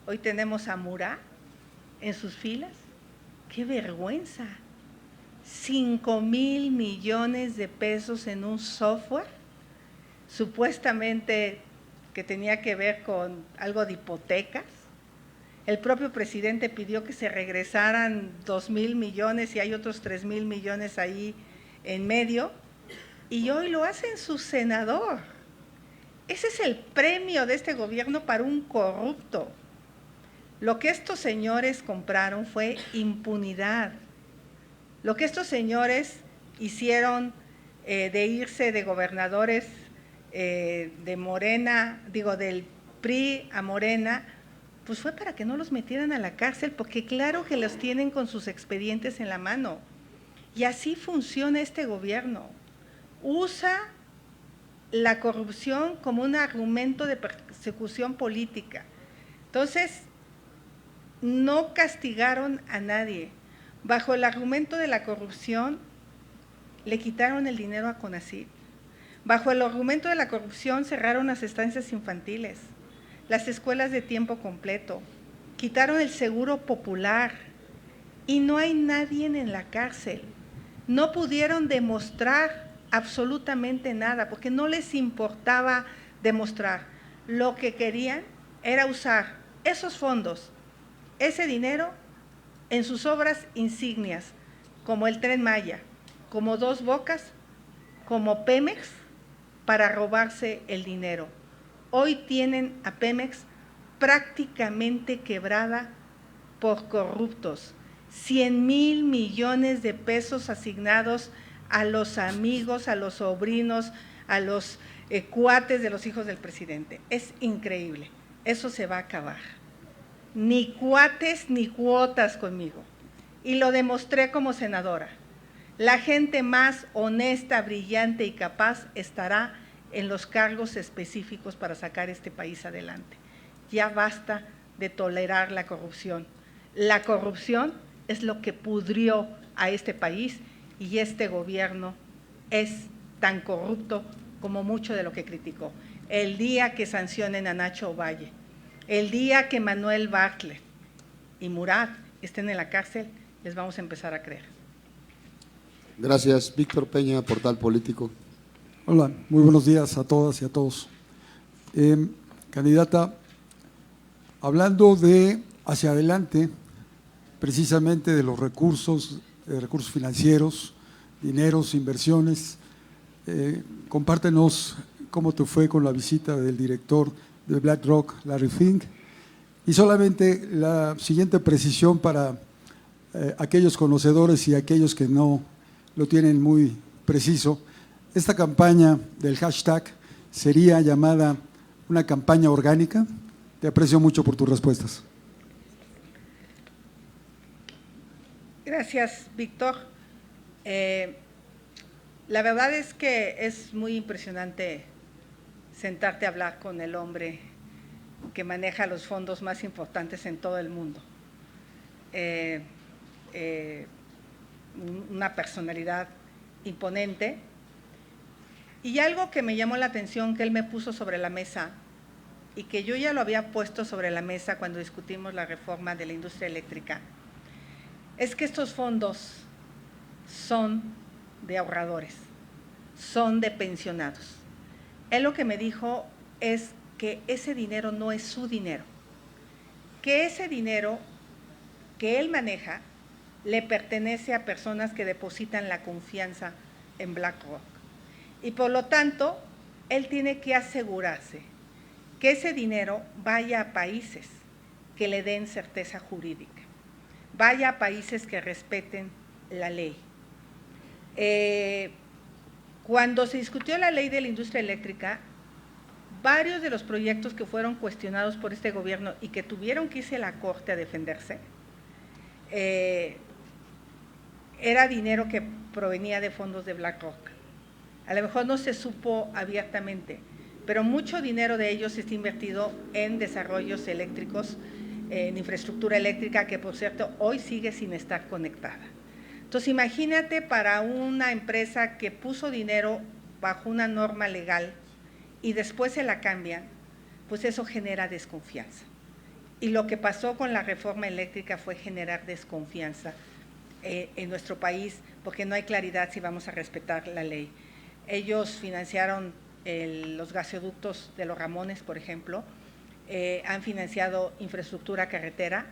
Hoy tenemos a Murat en sus filas. ¡Qué vergüenza! 5,000 millones de pesos en un software, supuestamente que tenía que ver con algo de hipotecas. El propio presidente pidió que se regresaran 2,000 millones y hay otros 3,000 millones ahí en medio, y hoy lo hacen su senador. Ese es el premio de este gobierno para un corrupto. Lo que estos señores compraron fue impunidad. Lo que estos señores hicieron de irse de gobernadores de Morena, del PRI a Morena, pues fue para que no los metieran a la cárcel, porque claro que los tienen con sus expedientes en la mano. Y así funciona este gobierno. Usa la corrupción como un argumento de persecución política. Entonces, no castigaron a nadie. Bajo el argumento de la corrupción, le quitaron el dinero a CONACYT. Bajo el argumento de la corrupción, cerraron las estancias infantiles, las escuelas de tiempo completo, quitaron el seguro popular y no hay nadie en la cárcel. No pudieron demostrar absolutamente nada porque no les importaba demostrar. Lo que querían era usar esos fondos, ese dinero, en sus obras insignias, como el Tren Maya, como Dos Bocas, como Pemex, para robarse el dinero. Hoy tienen a Pemex prácticamente quebrada por corruptos. 100,000 millones de pesos asignados a los amigos, a los sobrinos, a los cuates de los hijos del presidente. Es increíble. Eso se va a acabar. Ni cuates ni cuotas conmigo. Y lo demostré como senadora. La gente más honesta, brillante y capaz estará en los cargos específicos para sacar este país adelante. Ya basta de tolerar la corrupción. La corrupción es lo que pudrió a este país y este gobierno es tan corrupto como mucho de lo que criticó. El día que sancionen a Nacho Ovalle, el día que Manuel Bartlett y Murat estén en la cárcel, les vamos a empezar a creer. Gracias. Víctor Peña, Portal Político. Hola, muy buenos días a todas y a todos. Candidata, hablando de hacia adelante, precisamente de los recursos financieros, dineros, inversiones, compártenos cómo te fue con la visita del director de BlackRock, Larry Fink, y solamente la siguiente precisión para aquellos conocedores y aquellos que no lo tienen muy preciso. Esta campaña del hashtag sería llamada una campaña orgánica. Te aprecio mucho por tus respuestas. Gracias, Víctor. La verdad es que es muy impresionante sentarte a hablar con el hombre que maneja los fondos más importantes en todo el mundo. Una personalidad imponente. Y algo que me llamó la atención que él me puso sobre la mesa y que yo ya lo había puesto sobre la mesa cuando discutimos la reforma de la industria eléctrica, es que estos fondos son de ahorradores, son de pensionados. Él lo que me dijo es que ese dinero no es su dinero, que ese dinero que él maneja le pertenece a personas que depositan la confianza en BlackRock. Y por lo tanto, él tiene que asegurarse que ese dinero vaya a países que le den certeza jurídica, vaya a países que respeten la ley. Cuando se discutió la ley de la industria eléctrica, varios de los proyectos que fueron cuestionados por este gobierno y que tuvieron que irse a la Corte a defenderse, era dinero que provenía de fondos de BlackRock. A lo mejor no se supo abiertamente, pero mucho dinero de ellos está invertido en desarrollos eléctricos, en infraestructura eléctrica, que por cierto hoy sigue sin estar conectada. Entonces imagínate para una empresa que puso dinero bajo una norma legal y después se la cambian, pues eso genera desconfianza. Y lo que pasó con la reforma eléctrica fue generar desconfianza en nuestro país, porque no hay claridad si vamos a respetar la ley. Ellos financiaron los gasoductos de los Ramones, por ejemplo, han financiado infraestructura carretera.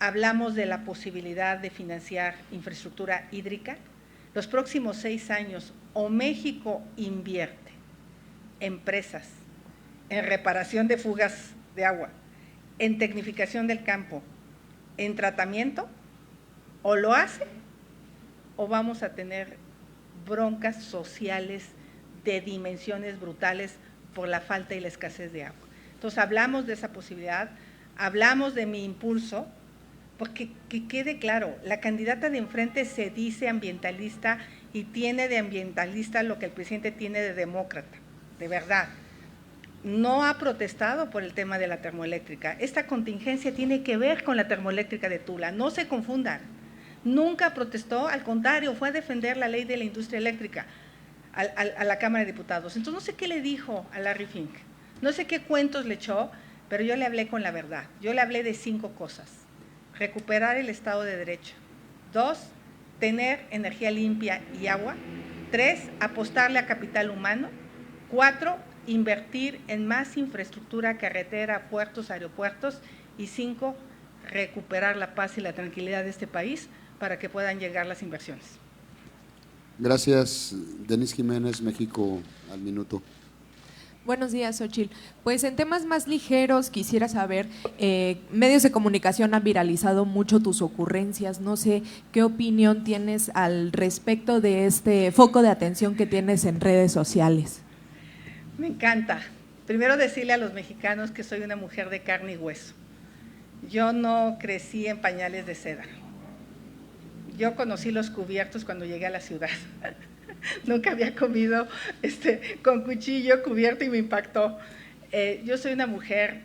Hablamos de la posibilidad de financiar infraestructura hídrica. Los próximos 6 años, o México invierte empresas en reparación de fugas de agua, en tecnificación del campo, en tratamiento, o lo hace, o vamos a tener broncas sociales de dimensiones brutales por la falta y la escasez de agua. Entonces hablamos de esa posibilidad, hablamos de mi impulso, porque que quede claro, la candidata de enfrente se dice ambientalista y tiene de ambientalista lo que el presidente tiene de demócrata, de verdad. No ha protestado por el tema de la termoeléctrica. Esta contingencia tiene que ver con la termoeléctrica de Tula, no se confundan. Nunca protestó, al contrario, fue a defender la ley de la industria eléctrica a la Cámara de Diputados. Entonces no sé qué le dijo a Larry Fink, no sé qué cuentos le echó, pero yo le hablé con la verdad. Yo le hablé de 5 cosas: recuperar el Estado de Derecho, 2, tener energía limpia y agua, 3, apostarle a capital humano, 4, invertir en más infraestructura, carretera, puertos, aeropuertos, y 5, recuperar la paz y la tranquilidad de este país para que puedan llegar las inversiones. Gracias. Denise Jiménez, México al minuto. Buenos días, Xochitl. Pues en temas más ligeros quisiera saber, medios de comunicación han viralizado mucho tus ocurrencias, no sé qué opinión tienes al respecto de este foco de atención que tienes en redes sociales. Me encanta. Primero decirle a los mexicanos que soy una mujer de carne y hueso. Yo no crecí en pañales de seda. Yo conocí los cubiertos cuando llegué a la ciudad. Nunca había comido con cuchillo, cubierto, y me impactó. Yo soy una mujer,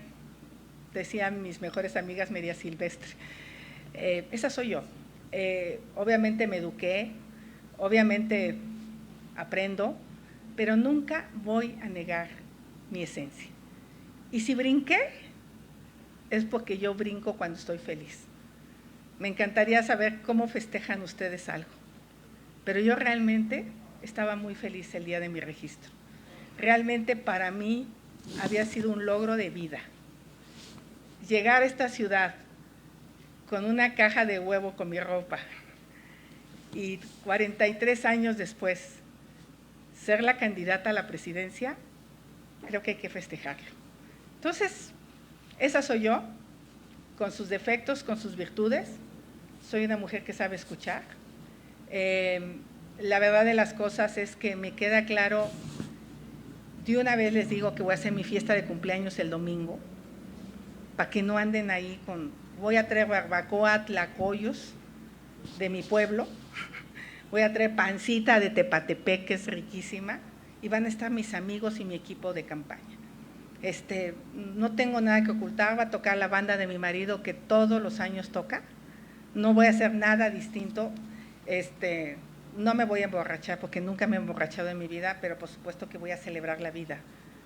decían mis mejores amigas, media silvestre. Esa soy yo. Obviamente me eduqué, obviamente aprendo, pero nunca voy a negar mi esencia. Y si brinqué, es porque yo brinco cuando estoy feliz. Me encantaría saber cómo festejan ustedes algo, pero yo realmente estaba muy feliz el día de mi registro. Realmente para mí había sido un logro de vida. Llegar a esta ciudad con una caja de huevo con mi ropa y 43 años después ser la candidata a la presidencia, creo que hay que festejarlo. Entonces, esa soy yo, con sus defectos, con sus virtudes. Soy una mujer que sabe escuchar. La verdad de las cosas es que me queda claro, de una vez les digo que voy a hacer mi fiesta de cumpleaños el domingo, para que no anden ahí con, voy a traer barbacoa, tlacoyos, de mi pueblo, voy a traer pancita de Tepatepec, que es riquísima, y van a estar mis amigos y mi equipo de campaña. No tengo nada que ocultar, va a tocar la banda de mi marido que todos los años toca, no voy a hacer nada distinto, no me voy a emborrachar porque nunca me he emborrachado en mi vida, pero por supuesto que voy a celebrar la vida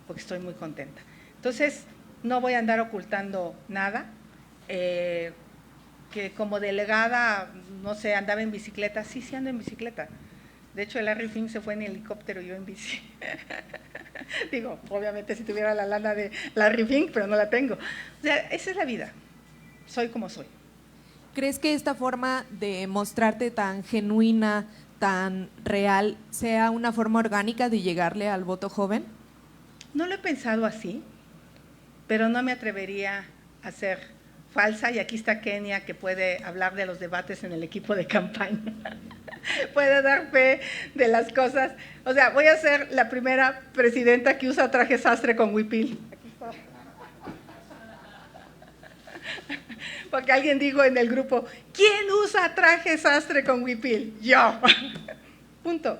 porque estoy muy contenta. Entonces, no voy a andar ocultando nada, que como delegada, no sé, andaba en bicicleta, sí ando en bicicleta. De hecho, el Larry Fink se fue en helicóptero y yo en bici. Digo, obviamente si tuviera la lana de Larry Fink, pero no la tengo. O sea, esa es la vida, soy como soy. ¿Crees que esta forma de mostrarte tan genuina, tan real, sea una forma orgánica de llegarle al voto joven? No lo he pensado así, pero no me atrevería a ser falsa, y aquí está Kenia, que puede hablar de los debates en el equipo de campaña, puede dar fe de las cosas. O sea, voy a ser la primera presidenta que usa traje sastre con huipil. Aquí está. Porque alguien dijo en el grupo, ¿quién usa traje sastre con huipil? Yo. Punto.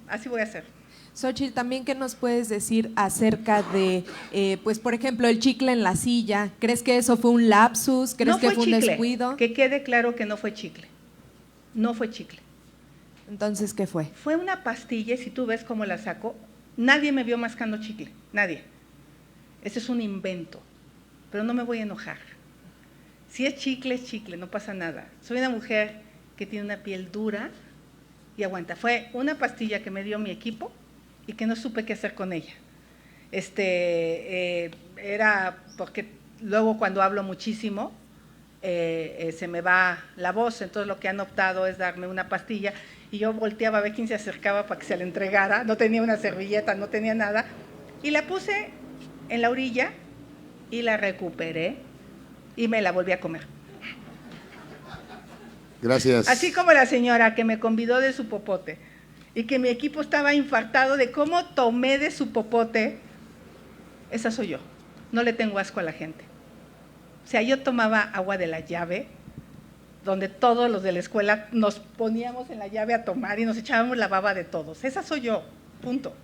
Así voy a hacer. Xóchitl, también, ¿qué nos puedes decir acerca de, pues, por ejemplo, el chicle en la silla? ¿Crees que eso fue un lapsus? ¿Crees que fue un descuido? Que quede claro que no fue chicle. No fue chicle. Entonces, ¿qué fue? Fue una pastilla, y si tú ves cómo la saco, nadie me vio mascando chicle, nadie. Ese es un invento, pero no me voy a enojar. Si es chicle, no pasa nada. Soy una mujer que tiene una piel dura y aguanta. Fue una pastilla que me dio mi equipo y que no supe qué hacer con ella. Era porque luego cuando hablo muchísimo se me va la voz, entonces lo que han optado es darme una pastilla y yo volteaba a ver quién se acercaba para que se la entregara, no tenía una servilleta, no tenía nada, y la puse en la orilla y la recuperé y me la volví a comer. Gracias. Así como la señora que me convidó de su popote y que mi equipo estaba infartado de cómo tomé de su popote, esa soy yo. No le tengo asco a la gente. O sea, yo tomaba agua de la llave, donde todos los de la escuela nos poníamos en la llave a tomar y nos echábamos la baba de todos. Esa soy yo, punto.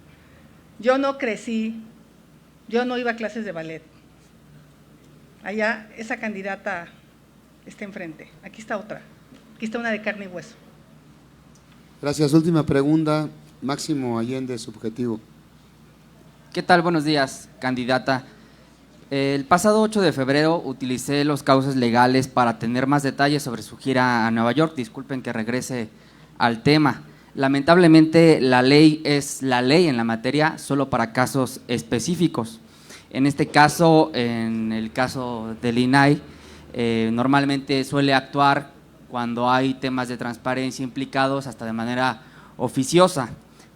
Yo no crecí, yo no iba a clases de ballet. Allá esa candidata está enfrente, aquí está otra. Aquí está una de carne y hueso. Gracias. Última pregunta, Máximo Allende, subjetivo. ¿Qué tal? Buenos días, candidata. El pasado 8 de febrero utilicé los cauces legales para tener más detalles sobre su gira a Nueva York. Disculpen que regrese al tema. Lamentablemente, la ley es la ley en la materia solo para casos específicos. En este caso, en el caso del INAI, normalmente suele actuar cuando hay temas de transparencia implicados hasta de manera oficiosa.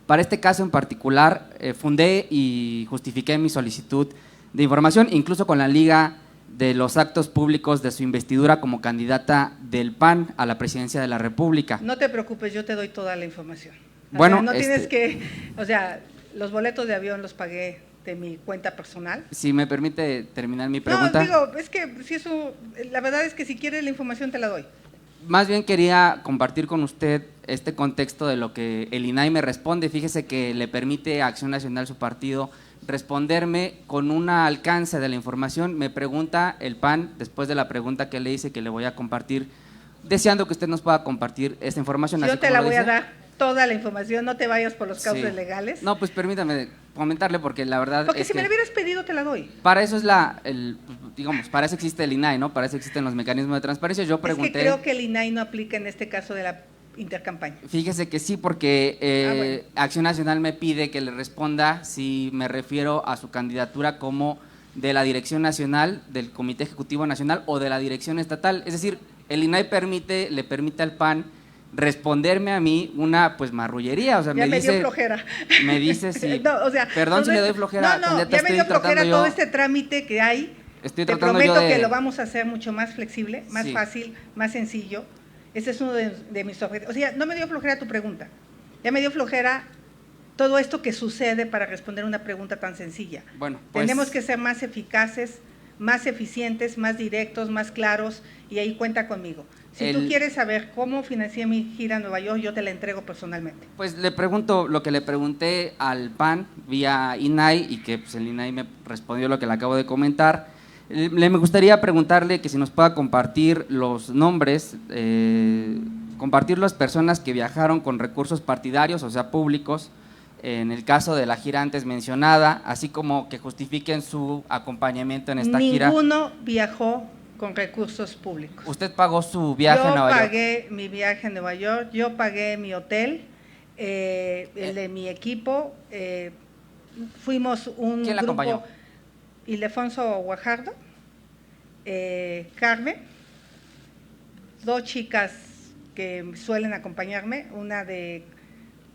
Para este caso en particular, fundé y justifiqué mi solicitud de información, incluso con la liga de los actos públicos de su investidura como candidata del PAN a la presidencia de la República. No te preocupes, yo te doy toda la información. Bueno, o sea, no tienes que, o sea, los boletos de avión los pagué de mi cuenta personal. Si me permite terminar mi pregunta. No, digo, es que si eso, la verdad es que si quieres la información te la doy. Más bien quería compartir con usted este contexto de lo que el INAI me responde. Fíjese que le permite a Acción Nacional, su partido, responderme con un alcance de la información. Me pregunta el PAN, después de la pregunta que le hice, que le voy a compartir, deseando que usted nos pueda compartir esta información. Yo te la voy a dar toda la información, no te vayas por los cauces legales. No, pues permítame comentarle, porque la verdad porque es si que me lo hubieras pedido, te la doy. Para eso es digamos, para eso existe el INAI, ¿no? Para eso existen los mecanismos de transparencia. Yo pregunté… Es que creo que el INAI no aplica en este caso de la intercampaña. Fíjese que sí, porque bueno. Acción Nacional me pide que le responda si me refiero a su candidatura como de la Dirección Nacional, del Comité Ejecutivo Nacional o de la Dirección Estatal. Es decir, el INAI le permite al PAN responderme a mí una marrullería, o sea, ya me dio flojera. Me dice si… no, o sea, perdón si le doy flojera. No, ya me dio flojera todo este trámite que hay. Te prometo que lo vamos a hacer mucho más flexible, más fácil, más sencillo. Ese es uno de mis objetivos. O sea, no me dio flojera tu pregunta, ya me dio flojera todo esto que sucede para responder una pregunta tan sencilla. Bueno, tenemos que ser más eficaces, más eficientes, más directos, más claros, y ahí cuenta conmigo. Si tú quieres saber cómo financié mi gira a Nueva York, yo te la entrego personalmente. Pues le pregunto lo que le pregunté al PAN vía INAI y que pues, el INAI me respondió lo que le acabo de comentar. Me gustaría preguntarle que si nos pueda compartir los nombres, compartir las personas que viajaron con recursos partidarios, o sea, públicos, en el caso de la gira antes mencionada, así como que justifiquen su acompañamiento en esta gira. Ninguno viajó con recursos públicos. ¿Usted pagó su viaje a Nueva York? Yo pagué mi viaje a Nueva York, yo pagué mi hotel, el de mi equipo, fuimos un ¿Quién la grupo, acompañó? Ildefonso Guajardo, Carmen, 2 chicas que suelen acompañarme, una de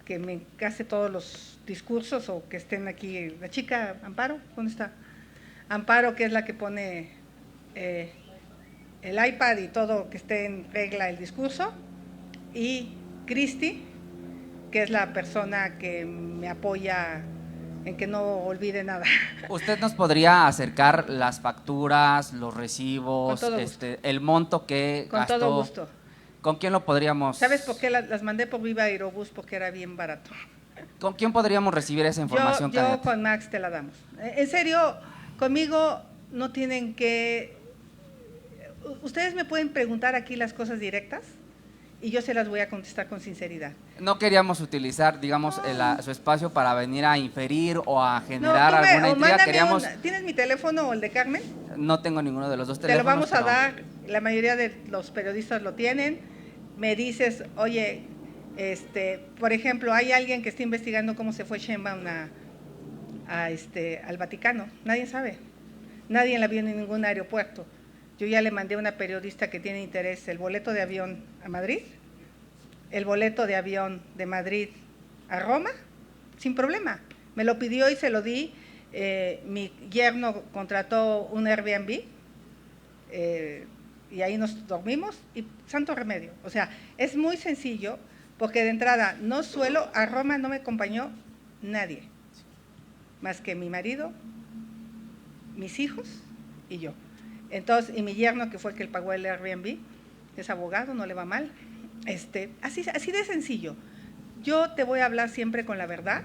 que me hace todos los discursos o que estén aquí, la chica Amparo, ¿dónde está? Amparo, que es la que pone el iPad y todo, que esté en regla el discurso, y Cristi, que es la persona que me apoya en que no olvide nada. ¿Usted nos podría acercar las facturas, los recibos, Con todo gusto. el monto que Con gastó? todo gusto. ¿Con quién lo podríamos? ¿Sabes por qué las mandé por Viva Aerobús? Porque era bien barato. ¿Con quién podríamos recibir esa información, Yo candidata? con Max te la damos. En serio, conmigo no tienen que... Ustedes me pueden preguntar aquí las cosas directas y yo se las voy a contestar con sinceridad. No queríamos utilizar, digamos, su espacio para venir a inferir o a generar alguna intriga. Queríamos... ¿Tienes mi teléfono o el de Carmen? No tengo ninguno de los dos Te teléfonos. lo vamos a pero- dar, la mayoría de los periodistas lo tienen. Me dices, oye, por ejemplo, hay alguien que está investigando cómo se fue Sheinbaum al Vaticano. Nadie sabe. Nadie la vio en ningún aeropuerto. Yo ya le mandé a una periodista que tiene interés el boleto de avión a Madrid, el boleto de avión de Madrid a Roma, sin problema. Me lo pidió y se lo di. Mi yerno contrató un Airbnb y ahí nos dormimos y santo remedio. O sea, es muy sencillo porque de entrada a Roma no me acompañó nadie, más que mi marido, mis hijos y yo. Entonces, y mi yerno, que fue el que pagó el Airbnb, es abogado, no le va mal. Así de sencillo. Yo te voy a hablar siempre con la verdad,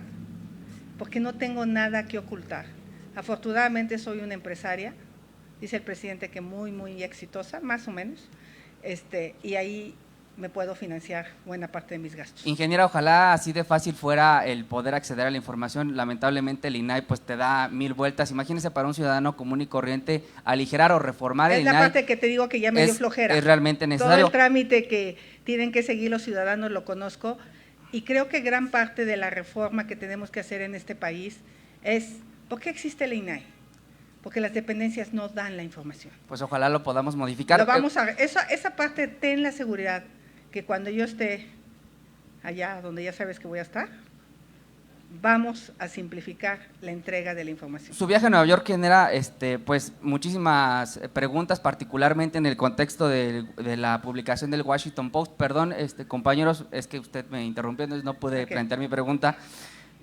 porque no tengo nada que ocultar. Afortunadamente soy una empresaria, dice el presidente que muy, muy exitosa, más o menos, y ahí me puedo financiar buena parte de mis gastos. Ingeniera, ojalá así de fácil fuera el poder acceder a la información. Lamentablemente el INAI pues te da 1000 vueltas. Imagínese para un ciudadano común y corriente aligerar o reformar el Es la INAI. parte que te digo que ya me dio flojera. Es realmente necesario. Todo el trámite que tienen que seguir los ciudadanos lo conozco y creo que gran parte de la reforma que tenemos que hacer en este país es, ¿por qué existe el INAI? Porque las dependencias no dan la información. Pues ojalá lo podamos modificar. Esa parte, ten la seguridad que cuando yo esté allá donde ya sabes que voy a estar, vamos a simplificar la entrega de la información. Su viaje a Nueva York genera pues muchísimas preguntas, particularmente en el contexto de la publicación del Washington Post. Perdón, compañeros, es que usted me interrumpió, entonces no pude plantear mi pregunta.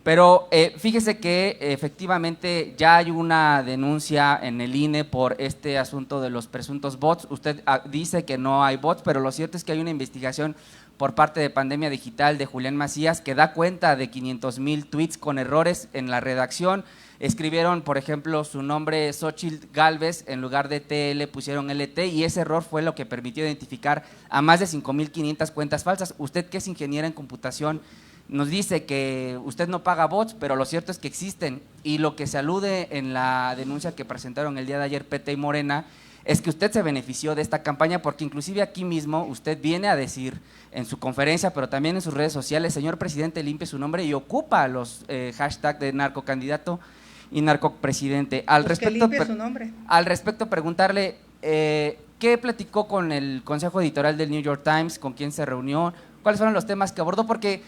Pero fíjese que efectivamente ya hay una denuncia en el INE por este asunto de los presuntos bots. Usted dice que no hay bots, pero lo cierto es que hay una investigación por parte de Pandemia Digital de Julián Macías que da cuenta de 500,000 tweets con errores en la redacción. Escribieron, por ejemplo, su nombre Xochitl Gálvez, en lugar de TL pusieron LT y ese error fue lo que permitió identificar a más de 5,500 cuentas falsas. Usted, que es ingeniera en computación, nos dice que usted no paga bots, pero lo cierto es que existen y lo que se alude en la denuncia que presentaron el día de ayer PT y Morena es que usted se benefició de esta campaña porque inclusive aquí mismo usted viene a decir en su conferencia, pero también en sus redes sociales, señor presidente, limpie su nombre y ocupa los hashtags de narcocandidato y narcopresidente. Al respecto, preguntarle, ¿qué platicó con el Consejo Editorial del New York Times? ¿Con quién se reunió? ¿Cuáles fueron los temas que abordó? Porque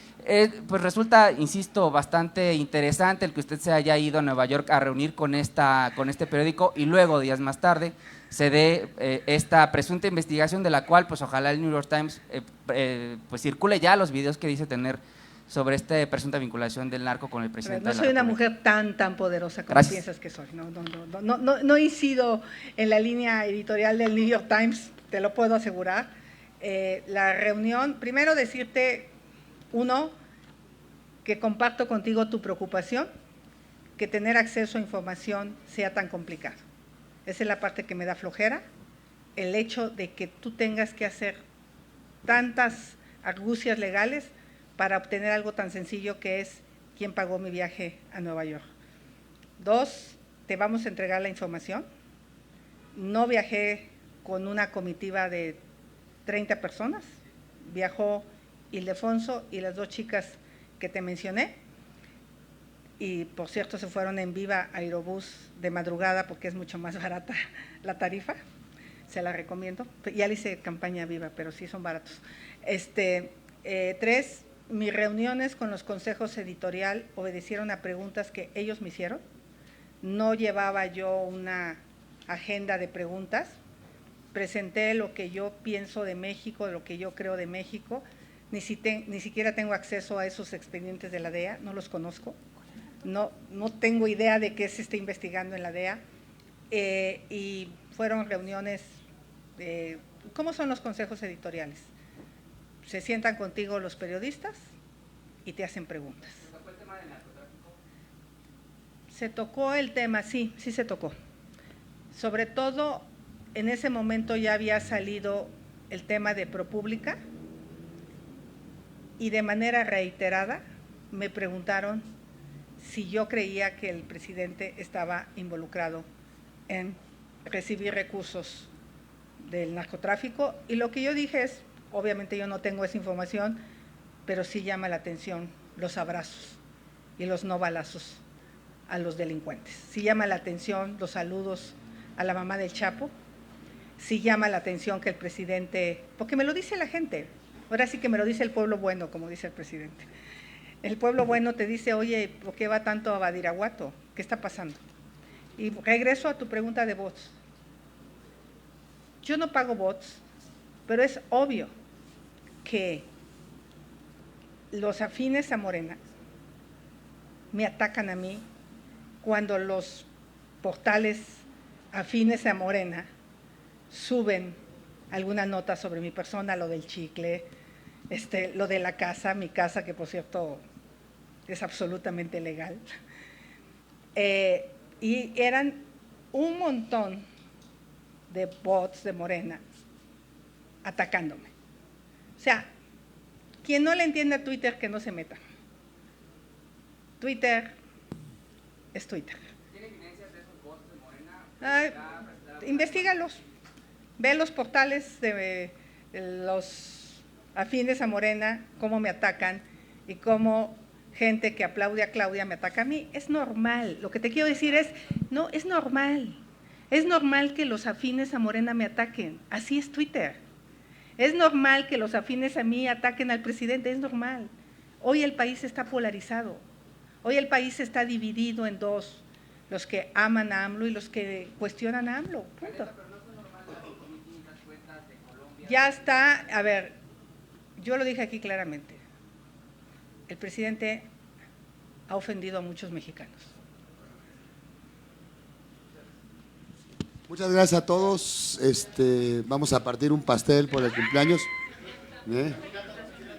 pues resulta, insisto, bastante interesante el que usted se haya ido a Nueva York a reunir con este periódico y luego, días más tarde, se dé esta presunta investigación de la cual, pues ojalá el New York Times pues circule ya los videos que dice tener sobre esta presunta vinculación del narco con el presidente de la República. No soy una mujer tan poderosa como piensas que soy. No incido en la línea editorial del New York Times, te lo puedo asegurar. La reunión, primero decirte, uno, que comparto contigo tu preocupación, que tener acceso a información sea tan complicado. Esa es la parte que me da flojera, el hecho de que tú tengas que hacer tantas argucias legales para obtener algo tan sencillo que es quién pagó mi viaje a Nueva York. 2, te vamos a entregar la información. No viajé con una comitiva de 30 personas, viajó Ildefonso y las 2 chicas que te mencioné, y por cierto se fueron en Viva Aerobús de madrugada porque es mucho más barata la tarifa, se la recomiendo, ya le hice campaña Viva, pero sí son baratos. 3, mis reuniones con los consejos editorial obedecieron a preguntas que ellos me hicieron, no llevaba yo una agenda de preguntas, presenté lo que yo pienso de México, lo que yo creo de México, ni siquiera tengo acceso a esos expedientes de la DEA, no los conozco, no tengo idea de qué se está investigando en la DEA, y fueron reuniones, ¿cómo son los consejos editoriales? Se sientan contigo los periodistas y te hacen preguntas. ¿Se tocó el tema del narcotráfico? Se tocó el tema, sí se tocó. Sobre todo, en ese momento ya había salido el tema de ProPublica y de manera reiterada me preguntaron si yo creía que el presidente estaba involucrado en recibir recursos del narcotráfico, y lo que yo dije es, obviamente yo no tengo esa información, pero sí llama la atención los abrazos y los no balazos a los delincuentes. Sí llama la atención los saludos a la mamá del Chapo, sí llama la atención que el presidente, porque me lo dice la gente, ahora sí que me lo dice el pueblo bueno, como dice el presidente. El pueblo bueno te dice, oye, ¿por qué va tanto a Badiraguato? ¿Qué está pasando? Y regreso a tu pregunta de bots. Yo no pago bots, pero es obvio que los afines a Morena me atacan a mí cuando los portales afines a Morena suben alguna nota sobre mi persona, lo del chicle, lo de la casa, mi casa, que por cierto es absolutamente legal. Y eran un montón de bots de Morena atacándome. O sea, quien no le entiende a Twitter, que no se meta. Twitter es Twitter. ¿Tiene evidencias de esos bots de Morena? Investígalos. Ve los portales de los afines a Morena, cómo me atacan y cómo gente que aplaude a Claudia me ataca a mí. Es normal. Lo que te quiero decir es, no, es normal. Es normal que los afines a Morena me ataquen. Así es Twitter. Es normal que los afines a mí ataquen al presidente. Es normal. Hoy el país está polarizado. Hoy el país está dividido en dos. Los que aman a AMLO y los que cuestionan a AMLO. Punto. Ya está, a ver, yo lo dije aquí claramente, el presidente ha ofendido a muchos mexicanos. Muchas gracias a todos. Vamos a partir un pastel por el cumpleaños.